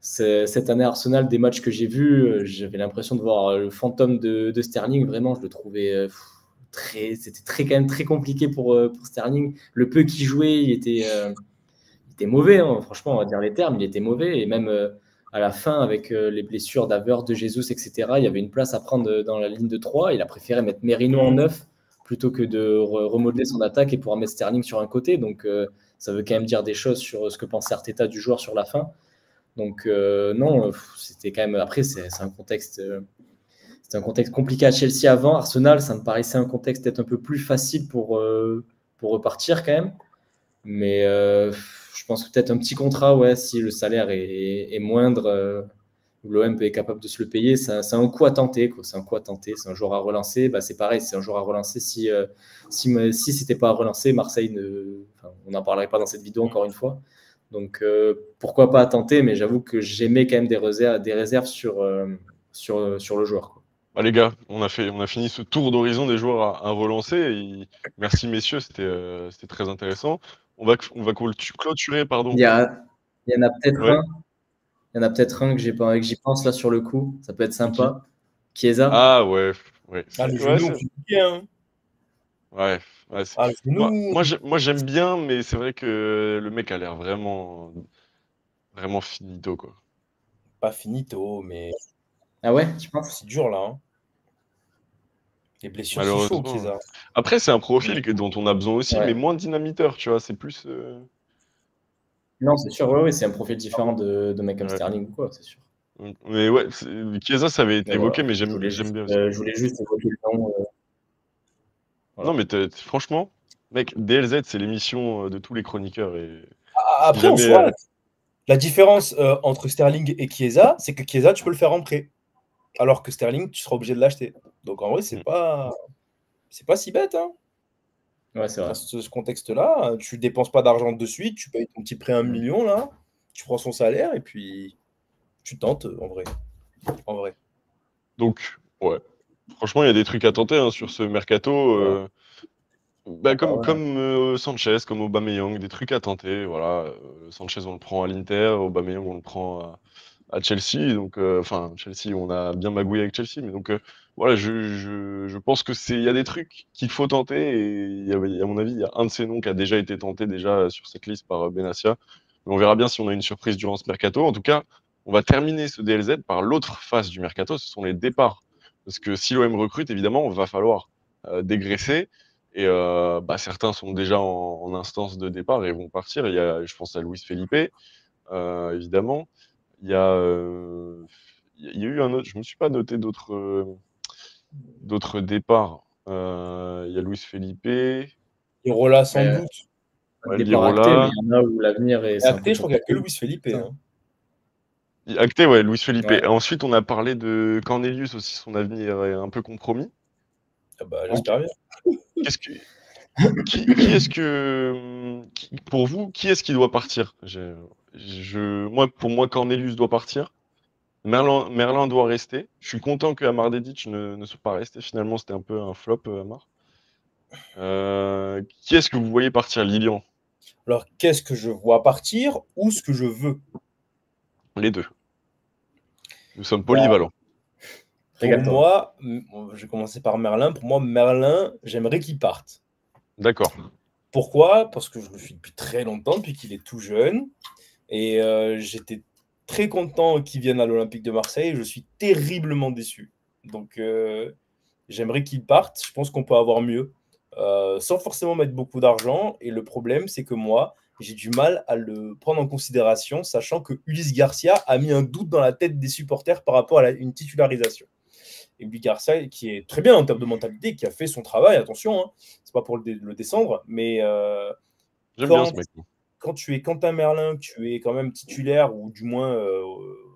cette année Arsenal, des matchs que j'ai vus, j'avais l'impression de voir le fantôme de Sterling. Vraiment, je le trouvais c'était quand même très compliqué pour Sterling. Le peu qu'il jouait, il était mauvais, hein. Franchement, on va dire les termes, il était mauvais. Et même à la fin, avec les blessures d'Havertz, de Jesus, etc., il y avait une place à prendre dans la ligne de 3. Il a préféré mettre Merino en 9 plutôt que de remodeler son attaque et pouvoir mettre Sterling sur un côté. Donc, ça veut quand même dire des choses sur ce que pensait Arteta du joueur sur la fin. Donc, non, c'était quand même. Après, c'est un contexte. C'était un contexte compliqué à Chelsea avant. Arsenal, ça me paraissait un contexte peut-être un peu plus facile pour repartir quand même. Mais je pense que peut-être un petit contrat, ouais, si le salaire est moindre, où l'OM est capable de se le payer, c'est un coup à tenter, quoi. C'est un coup à tenter, c'est un joueur à relancer. C'est pareil, c'est un joueur à relancer. Si c'était pas à relancer, Marseille, on n'en parlerait pas dans cette vidéo encore une fois. Donc pourquoi pas à tenter, mais j'avoue que j'aimais quand même des réserves sur le joueur, quoi. Les gars, on a fini ce tour d'horizon des joueurs à relancer. Merci messieurs, c'était très intéressant. On va clôturer, pardon. Il y en a peut-être Ouais. un. Il y en a peut-être un que j'y pense là sur le coup. Ça peut être sympa. Chiesa. Ah ouais. Le genou, compliqué, hein. Ouais. Le genou. Moi j'aime bien, mais c'est vrai que le mec a l'air vraiment, vraiment finito, quoi. Pas finito, mais. Ah ouais, tu penses? C'est dur là. Hein. Les blessures, c'est chaud, Malheureusement. Chiesa. Après, c'est un profil dont on a besoin aussi, Ouais. mais moins dynamiteur, tu vois. C'est plus. Non, c'est sûr, ouais, c'est un profil différent de mec comme Ouais. Sterling ou quoi, c'est sûr. Mais ouais, Chiesa, ça avait été Mais évoqué, voilà, mais j'aime bien aussi. je voulais juste évoquer le nom. Voilà. Non, mais franchement, mec, DLZ, c'est l'émission de tous les chroniqueurs. Et Après, en soi, la différence entre Sterling et Chiesa, c'est que Chiesa, tu peux le faire en prêt. Alors que Sterling, tu seras obligé de l'acheter. Donc en vrai, c'est pas si bête. Hein. Ouais, c'est vrai. Dans ce contexte-là, tu dépenses pas d'argent de suite, tu payes ton petit prêt 1 million, là, tu prends son salaire et puis tu tentes en vrai. Donc, ouais. Franchement, il y a des trucs à tenter sur ce mercato. Voilà. Bah, Ah ouais. comme Sanchez, comme Aubameyang, des trucs à tenter. Voilà. Sanchez, on le prend à l'Inter, Aubameyang, on le prend à Chelsea. Donc, enfin, Chelsea, on a bien magouillé avec Chelsea. Mais donc, voilà, je pense que il y a des trucs qu'il faut tenter. Et à mon avis, il y a un de ces noms qui a déjà été tenté déjà sur cette liste par Benassia. Mais on verra bien si on a une surprise durant ce mercato. En tout cas, on va terminer ce DLZ par l'autre phase du mercato, ce sont les départs. Parce que si l'OM recrute, évidemment, il va falloir dégraisser. Et bah, certains sont déjà en instance de départ et vont partir. Je pense à Luis Felipe, évidemment. Il y a, il y a eu un autre, je me suis pas noté d'autres départs. Il y a Luis Felipe, Irola sans Mais, doute. ouais, départ acté, mais Lirola. il y en a où l'avenir Et c'est un peu acté, je crois qu'il n'y a que compliqué. Luis Felipe. Ça. Hein. Acté, ouais, Luis Felipe. Ouais. Ensuite, on a parlé de Cornelius aussi, son avenir est un peu compromis. Ah bah, Ouais. j'espère bien. Qu'est-ce que, qui est-ce que, pour vous, qui est-ce qui doit partir? Pour moi, Cornelius doit partir. Merlin doit rester. Je suis content que Amar Dedic ne soit pas resté. Finalement, c'était un peu un flop, Amar. Qui est-ce que vous voyez partir, Lilian? Alors, qu'est-ce que je vois partir ou ce que je veux? Les deux. Nous sommes Bah, polyvalents. pour Régale-toi. moi, je vais commencer par Merlin. Pour moi, Merlin, j'aimerais qu'il parte. D'accord. Pourquoi? Parce que je le suis depuis très longtemps, depuis qu'il est tout jeune. Et j'étais très content qu'il vienne à l'Olympique de Marseille. Je suis terriblement déçu. Donc, j'aimerais qu'il parte. Je pense qu'on peut avoir mieux, sans forcément mettre beaucoup d'argent. Et le problème, c'est que moi, j'ai du mal à le prendre en considération, sachant que Ulysse Garcia a mis un doute dans la tête des supporters par rapport à une titularisation. Et Ulysse Garcia, qui est très bien en termes de mentalité, qui a fait son travail, attention, hein, c'est pas pour le descendre, mais J'aime bien quand ce mec. quand tu es Quentin Merlin, que tu es quand même titulaire, ou du moins,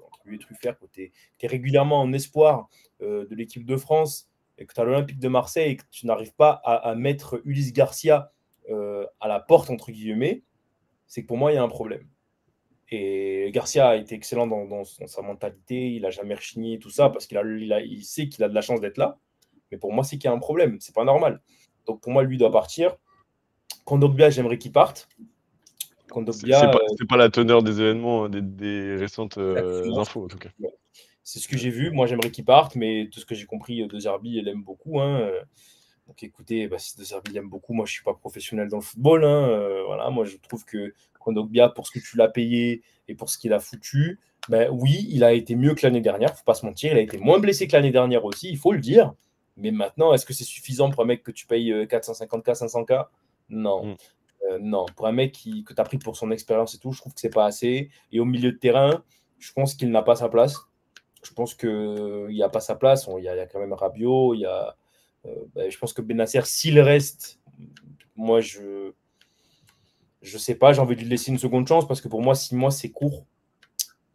entre guillemets, Truffert, que tu es régulièrement en espoir de l'équipe de France, et que tu as l'Olympique de Marseille, et que tu n'arrives pas à mettre Ulysse Garcia à la porte, entre guillemets, c'est que pour moi, il y a un problème. Et Garcia a été excellent dans sa mentalité, il n'a jamais rechigné, tout ça, parce il sait qu'il a de la chance d'être là. Mais pour moi, c'est qu'il y a un problème, c'est pas normal. Donc pour moi, lui doit partir. Kondogbia, j'aimerais qu'il parte. Kondogbia, C'est pas la teneur des événements, des récentes exactement. infos, en tout cas. C'est ce que j'ai vu. Moi, j'aimerais qu'il parte, mais tout ce que j'ai compris de Zerbi, elle aime beaucoup. Hein. Donc, écoutez, bah, si De Zerbi l'aime beaucoup, moi, je ne suis pas professionnel dans le football. Hein. Voilà, moi, je trouve que Kondogbia, pour ce que tu l'as payé et pour ce qu'il a foutu, ben, oui, il a été mieux que l'année dernière. Il ne faut pas se mentir. Il a été moins blessé que l'année dernière aussi, il faut le dire. Mais maintenant, est-ce que c'est suffisant pour un mec que tu payes 450K, 500K? Non. Mm. Non. Pour un mec que tu as pris pour son expérience et tout, je trouve que c'est pas assez. Et au milieu de terrain, je pense qu'il n'a pas sa place. Je pense qu'il n'y a pas sa place. Il y a quand même Rabiot. Je pense que Benasser, s'il reste, moi, je sais pas. J'ai envie de lui laisser une seconde chance parce que pour moi, 6 mois, c'est court.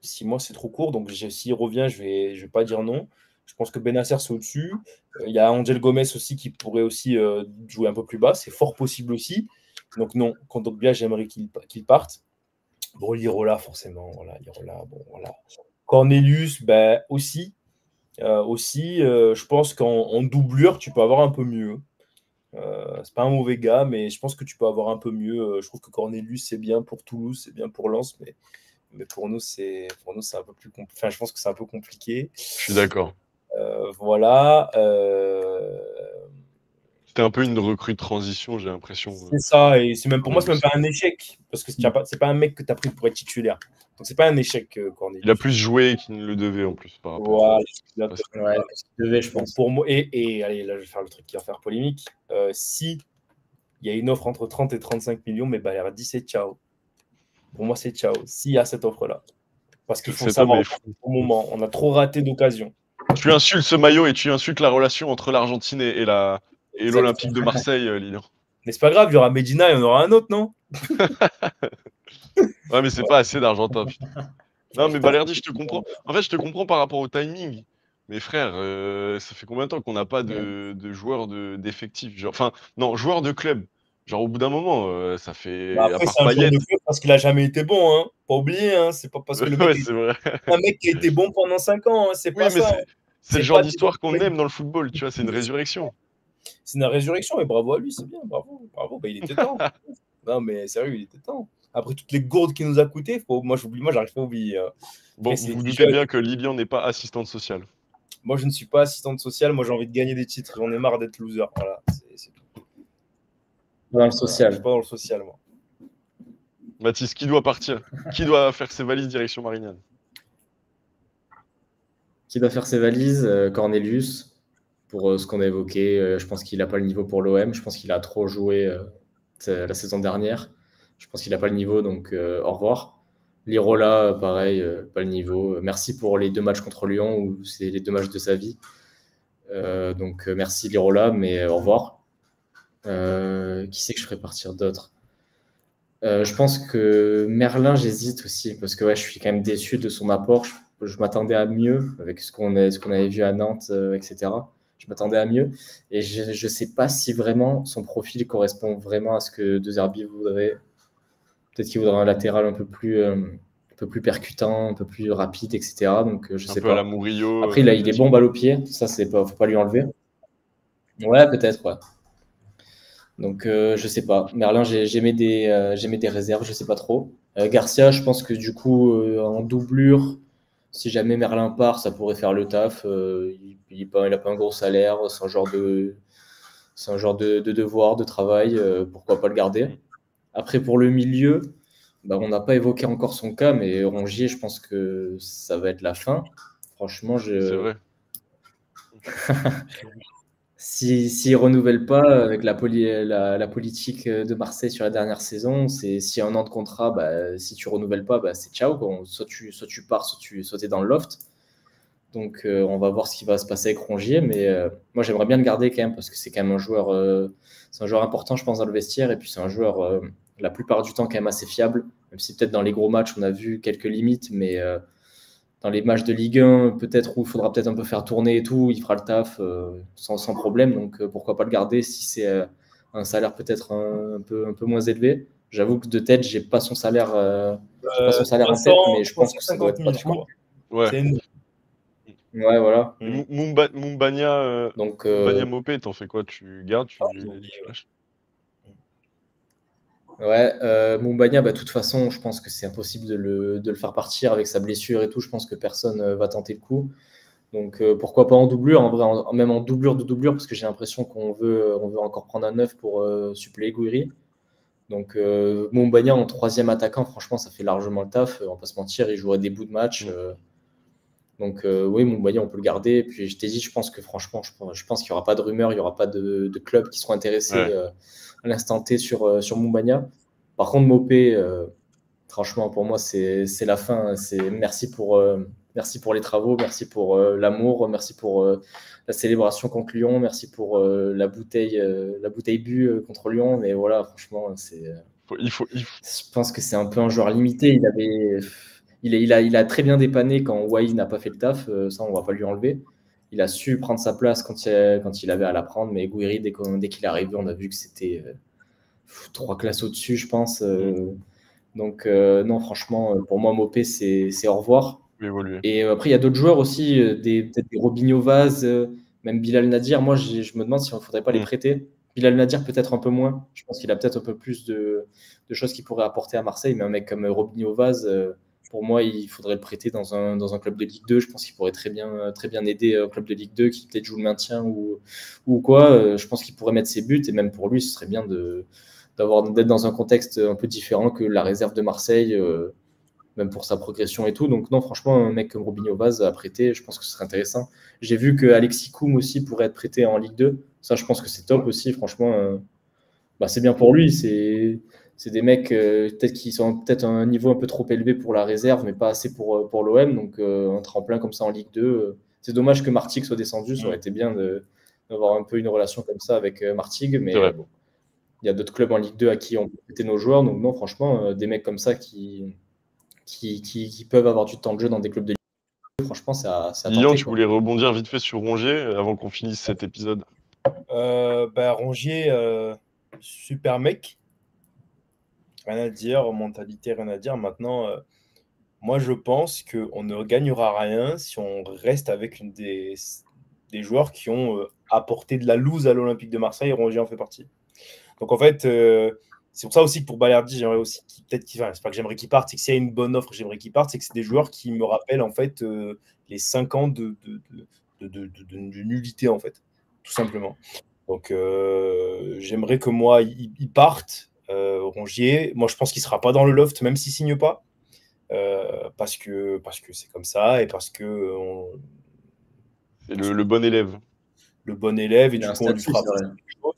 6 mois, c'est trop court. Donc, s'il revient, je vais pas dire non. Je pense que Benasser, c'est au-dessus. Il y a Angel Gomez aussi qui pourrait aussi jouer un peu plus bas. C'est fort possible aussi. Donc, non, Kondogbia, j'aimerais qu'il parte. Bon, Lirola, forcément. Voilà, Lirola, bon, voilà. Cornelius, ben, aussi. Je pense qu'en doublure, tu peux avoir un peu mieux. C'est pas un mauvais gars, mais je pense que tu peux avoir un peu mieux. Je trouve que Cornelius, c'est bien pour Toulouse, c'est bien pour Lens, mais pour nous, c'est un peu plus compliqué. Enfin, je pense que c'est un peu compliqué. Je suis d'accord. Voilà. C'était un peu une recrue de transition, j'ai l'impression. C'est ça, et c'est même pour moi, c'est même Cornelius. pas un échec, parce que c'est pas un mec que tu as pris pour être titulaire. Donc c'est pas un échec, Il a Cornelius. plus joué qu'il ne le devait en plus par rapport Voilà, parce que- Ouais, ce qu'il devait, je pense. pour moi, et allez, là, je vais faire le truc qui va faire polémique. Si il y a une offre entre 30 et 35 millions, mais Balerdi, c'est ciao. Pour moi, c'est ciao. S'il y a cette offre-là. Parce qu'il faut Cet homme savoir est fou. au moment. On a trop raté d'occasions. Tu insultes ce maillot et tu insultes la relation entre l'Argentine et l'Olympique Exactement. de Marseille, Lilian. Mais c'est pas grave, il y aura Medina et on aura un autre, non? Ouais, mais c'est pas assez d'Argentin, putain. Non, mais Balerdi, je te comprends. En fait, je te comprends par rapport au timing. Mais frère, ça fait combien de temps qu'on n'a pas de joueurs d'effectifs? Enfin, non, joueurs de club. Genre, au bout d'un moment, ça Bah fait. À après, part c'est un joueur Payet. de club parce qu'il a jamais été bon, hein. Pas oublier, hein. C'est pas parce que le mec Ouais, est c'est vrai. un mec qui a été bon pendant 5 ans, hein. C'est Oui, pas mais ça. c'est le C'est genre pas des d'histoire qu'on mecs. aime dans le football, tu vois, c'est une résurrection. C'est une résurrection, et bravo à lui, c'est bien, bravo. Bah, il était temps. Non, mais sérieux, il était temps. Après toutes les gourdes qu'il nous a coûté, moi, j'arrive pas à oublier. Bon, Après, vous doutez bien que Lilian n'est pas assistante sociale. moi, je ne suis pas assistante sociale, moi, j'ai envie de gagner des titres, j'en ai marre d'être loser. Voilà, c'est tout. Dans le Je social. suis pas dans le social, moi. Mathis, qui doit partir? Qui doit faire ses valises direction Marignane? Qui doit faire ses valises? Cornelius, pour ce qu'on a évoqué. Je pense qu'il n'a pas le niveau pour l'OM. Je pense qu'il a trop joué la saison dernière. Je pense qu'il n'a pas le niveau, donc au revoir. Lirola, pareil, pas le niveau. Merci pour les 2 matchs contre Lyon, où c'est les 2 matchs de sa vie. Donc merci Lirola, mais au revoir. Qui c'est que je ferais partir d'autres? Je pense que Merlin, j'hésite aussi, parce que ouais, je suis quand même déçu de son apport. Je m'attendais à mieux avec ce qu'on avait vu à Nantes, etc. Je m'attendais à mieux. Et je ne sais pas si vraiment son profil correspond vraiment à ce que De Zerbi voudrait. Peut-être qu'il voudrait un latéral un peu plus percutant, un peu plus rapide, etc. Donc je Un sais peu à la pas. Murillo. Après, il est bon balle au pied. Ça, faut pas lui enlever. Ouais, peut-être, ouais. Donc, je sais pas. Merlin, j'aimais des réserves, je sais pas trop. Garcia, je pense que du coup, en doublure, si jamais Merlin part, ça pourrait faire le taf. Il a pas un gros salaire, c'est un genre de devoir, de travail. Pourquoi pas le garder? Après, pour le milieu, bah, on n'a pas évoqué encore son cas, mais Rongier, je pense que ça va être la fin. Franchement, C'est vrai. S'il ne renouvelle pas avec la politique de Marseille sur la dernière saison, s'il y a un an de contrat, bah, si tu ne renouvelles pas, bah, c'est ciao, quoi. Soit tu pars, soit tu es dans le loft. Donc on va voir ce qui va se passer avec Rongier. Mais moi, j'aimerais bien le garder quand même, parce que c'est quand même c'est un joueur important, je pense, dans le vestiaire. Et puis c'est un joueur, la plupart du temps, quand même assez fiable. Même si peut-être dans les gros matchs, on a vu quelques limites. Mais dans les matchs de Ligue 1, peut-être où il faudra peut-être un peu faire tourner et tout, il fera le taf sans problème. Donc pourquoi pas le garder si c'est un salaire peut-être un peu moins élevé. J'avoue que de tête, j'ai pas son salaire, en tête, mais je pense que ça doit être pas 000, je trop. crois. Ouais. C'est une... Ouais, voilà. Mumbagna, Donc, Mumbagna Mopé, t'en fais quoi? Tu gardes, tu lâches? ouais, Moumbagna, bah, de toute façon, je pense que c'est impossible de le faire partir avec sa blessure et tout. Je pense que personne va tenter le coup. Donc pourquoi pas en doublure, en vrai, même en doublure de doublure, parce que j'ai l'impression qu'on veut encore prendre un neuf pour suppléer Gouiri. Donc Moumbagna en 3e attaquant, franchement, ça fait largement le taf. On va pas se mentir, il jouerait des bouts de match. Donc oui, Moumbagna, on peut le garder. Et puis je t'ai dit, je pense que franchement, je pense qu'il n'y aura pas de rumeurs, il n'y aura pas de clubs qui seront intéressés à l'instant T sur Moumbagna. Par contre, Mopé, franchement, pour moi, c'est la fin. Merci pour les travaux, merci pour l'amour, merci pour la célébration contre Lyon, merci pour la bouteille bu contre Lyon. Mais voilà, franchement, je pense que c'est un peu un joueur limité. Il a très bien dépanné quand Wai n'a pas fait le taf. Ça, on va pas lui enlever. Il a su prendre sa place quand il avait à la prendre. Mais Gouiri, dès qu'il est arrivé, on a vu que c'était 3 classes au-dessus, je pense. Donc, non, franchement, pour moi, Mopé, c'est au revoir. Et après, il y a d'autres joueurs aussi, peut-être des Robinho Vaz, même Bilal Nadir. Moi, je me demande s'il ne faudrait pas les prêter. Bilal Nadir, peut-être un peu moins. Je pense qu'il a peut-être un peu plus de choses qu'il pourrait apporter à Marseille. Mais un mec comme Robinho Vaz, pour moi, il faudrait le prêter dans un club de Ligue 2. Je pense qu'il pourrait très bien aider un club de Ligue 2 qui peut-être joue le maintien ou quoi. Je pense qu'il pourrait mettre ses buts. Et même pour lui, ce serait bien d'être dans un contexte un peu différent que la réserve de Marseille, même pour sa progression et tout. Donc non, franchement, un mec comme Robinho Vaz à prêter, je pense que ce serait intéressant. J'ai vu que Alexis Koum aussi pourrait être prêté en Ligue 2. Ça, je pense que c'est top aussi. Franchement, c'est bien pour lui. C'est des mecs peut-être qui sont peut-être à un niveau un peu trop élevé pour la réserve, mais pas assez pour l'OM. Donc un tremplin comme ça en Ligue 2. C'est dommage que Martigues soit descendu. Ça aurait été bien d'avoir un peu une relation comme ça avec Martigues. Mais bon, il y a d'autres clubs en Ligue 2 à qui on peut prêter nos joueurs. Donc non, franchement, des mecs comme ça qui peuvent avoir du temps de jeu dans des clubs de Ligue 2, franchement, c'est à Lilian, tu voulais rebondir vite fait sur Rongier avant qu'on finisse cet épisode? Rongier, super mec. Rien à dire, mentalité, rien à dire. Maintenant, moi, je pense qu'on ne gagnera rien si on reste avec des joueurs qui ont apporté de la loose à l'Olympique de Marseille, et Rongier en fait partie. Donc en fait, c'est pour ça aussi que pour Balerdi, j'aimerais aussi peut-être qu'il, enfin, c'est pas que j'aimerais qu'il parte, c'est que s'il y a une bonne offre, j'aimerais qu'il parte, c'est que c'est des joueurs qui me rappellent en fait les 5 ans de nullité en fait, tout simplement. Donc j'aimerais que moi il parte, Rongier. Moi je pense qu'il sera pas dans le loft même s'il signe pas, parce que c'est comme ça et parce que C'est le bon élève. le bon élève et Il a du un coup on lui statut, fera c'est vrai.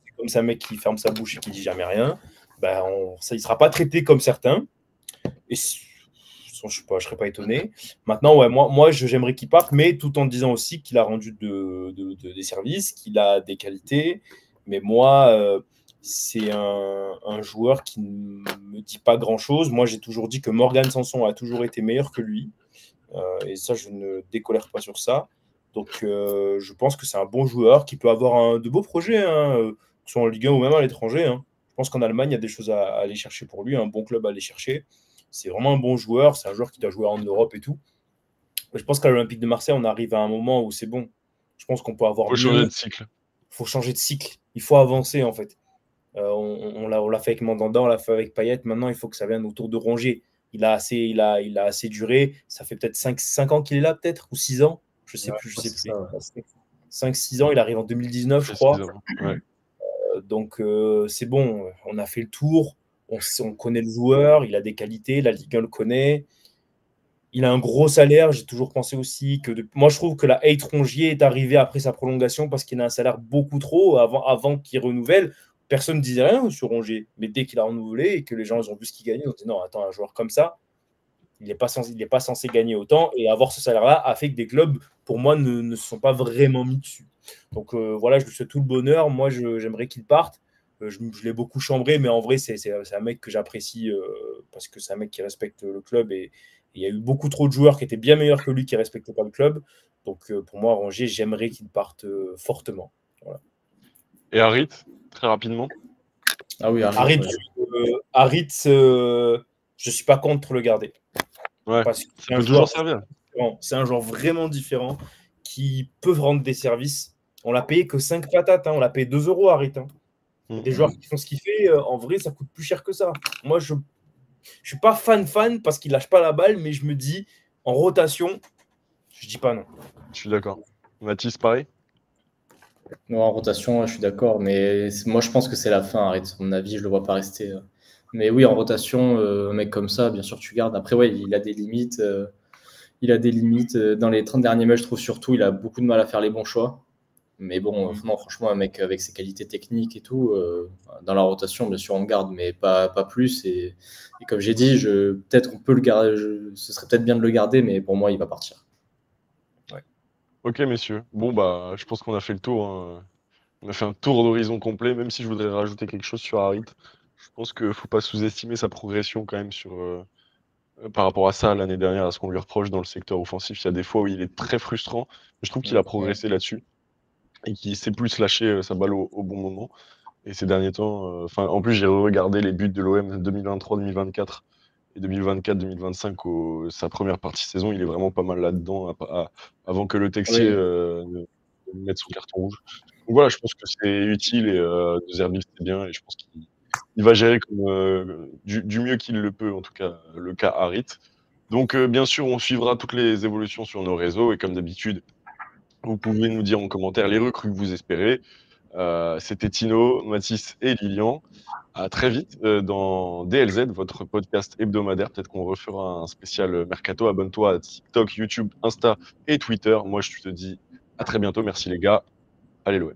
c'est comme ça un mec qui ferme sa bouche et qui dit jamais rien. Ben ça, il sera pas traité comme certains. Et je ne serais pas étonné. Maintenant, ouais, moi j'aimerais qu'il parte, mais tout en disant aussi qu'il a rendu des services, qu'il a des qualités. Mais moi, c'est un joueur qui ne me dit pas grand-chose. Moi, j'ai toujours dit que Morgan Sanson a toujours été meilleur que lui. Et ça, je ne décolère pas sur ça. Donc, je pense que c'est un bon joueur qui peut avoir de beaux projets, hein, que ce soit en Ligue 1 ou même à l'étranger. Hein. Je pense qu'en Allemagne, il y a des choses à aller chercher pour lui, un bon club à aller chercher. C'est vraiment un bon joueur. C'est un joueur qui doit jouer en Europe et tout. Mais je pense qu'à l'Olympique de Marseille, on arrive à un moment où c'est bon. Je pense qu'on peut avoir Faut mieux. changer de cycle. Il faut changer de cycle. Il faut avancer, en fait. On l'a fait avec Mandanda, on l'a fait avec Payet. Maintenant, il faut que ça vienne autour de Rongier. Il a assez duré. Ça fait peut-être 5 ans qu'il est là, peut-être, ou 6 ans. Je sais plus. 5-6 ans, il arrive en 2019, je crois. Ouais. Donc, c'est bon. On a fait le tour. On connaît le joueur. Il a des qualités. La Ligue 1 le connaît. Il a un gros salaire. J'ai toujours pensé aussi que moi, je trouve que la hate Rongier est arrivée après sa prolongation parce qu'il a un salaire beaucoup trop avant qu'il renouvelle. Personne ne disait rien sur Rongier. Mais dès qu'il a renouvelé et que les gens ils ont vu ce qu'il gagnait, ils ont dit non, attends, un joueur comme ça, il n'est pas censé gagner autant. Et avoir ce salaire-là a fait que des clubs, pour moi, ne se sont pas vraiment mis dessus. Donc voilà, je lui souhaite tout le bonheur. Moi, j'aimerais qu'il parte. Je l'ai beaucoup chambré, mais en vrai, c'est un mec que j'apprécie parce que c'est un mec qui respecte le club. Et il y a eu beaucoup trop de joueurs qui étaient bien meilleurs que lui qui ne respectaient pas le club. Donc pour moi, Rongier, j'aimerais qu'il parte fortement. Voilà. Et Harit, très rapidement. Ah oui, Harit, je ne suis pas contre le garder. Ouais, parce que ça peut toujours servir. C'est un joueur vraiment différent qui peut rendre des services. On l'a payé que 5 patates, hein. On l'a payé 2 € Harit. Hein. Des joueurs qui font ce qu'il fait, en vrai, ça coûte plus cher que ça. Moi, je ne suis pas fan parce qu'il lâche pas la balle, mais je me dis, en rotation, je dis pas non. Je suis d'accord. Mathis, pareil. Non, en rotation, je suis d'accord, mais moi je pense que c'est la fin, arrête. À mon avis, je le vois pas rester. Mais oui, en rotation, un mec comme ça, bien sûr, tu gardes. Après, ouais, il a des limites. Dans les 30 derniers matchs, je trouve surtout, il a beaucoup de mal à faire les bons choix. Mais bon, non, franchement, un mec avec ses qualités techniques et tout, dans la rotation, bien sûr, on garde, mais pas plus. Et comme j'ai dit, peut-être on peut le garder. Ce serait peut-être bien de le garder, mais pour moi, il va partir. Ok, messieurs. Bon, bah, je pense qu'on a fait le tour. Hein. On a fait un tour d'horizon complet, même si je voudrais rajouter quelque chose sur Harit. Je pense qu'il ne faut pas sous-estimer sa progression quand même par rapport à ça l'année dernière, à ce qu'on lui reproche dans le secteur offensif. Il y a des fois où il est très frustrant. Je trouve qu'il a progressé là-dessus et qu'il sait plus lâcher sa balle au bon moment. Et ces derniers temps, en plus, j'ai regardé les buts de l'OM 2023-2024 et 2024-2025, sa première partie de saison. Il est vraiment pas mal là-dedans avant que le Texier ne mette son carton rouge. Donc voilà, je pense que c'est utile et De Zerbi c'est bien et je pense qu'il va gérer du mieux qu'il le peut, en tout cas, le cas Harit. Donc bien sûr, on suivra toutes les évolutions sur nos réseaux et comme d'habitude, vous pouvez nous dire en commentaire les recrues que vous espérez. C'était Tino, Mathis et Lilian. À très vite dans DLZ, votre podcast hebdomadaire. Peut-être qu'on refera un spécial Mercato. Abonne-toi à TikTok, YouTube, Insta et Twitter. Moi, je te dis à très bientôt. Merci les gars. Allez l'OM.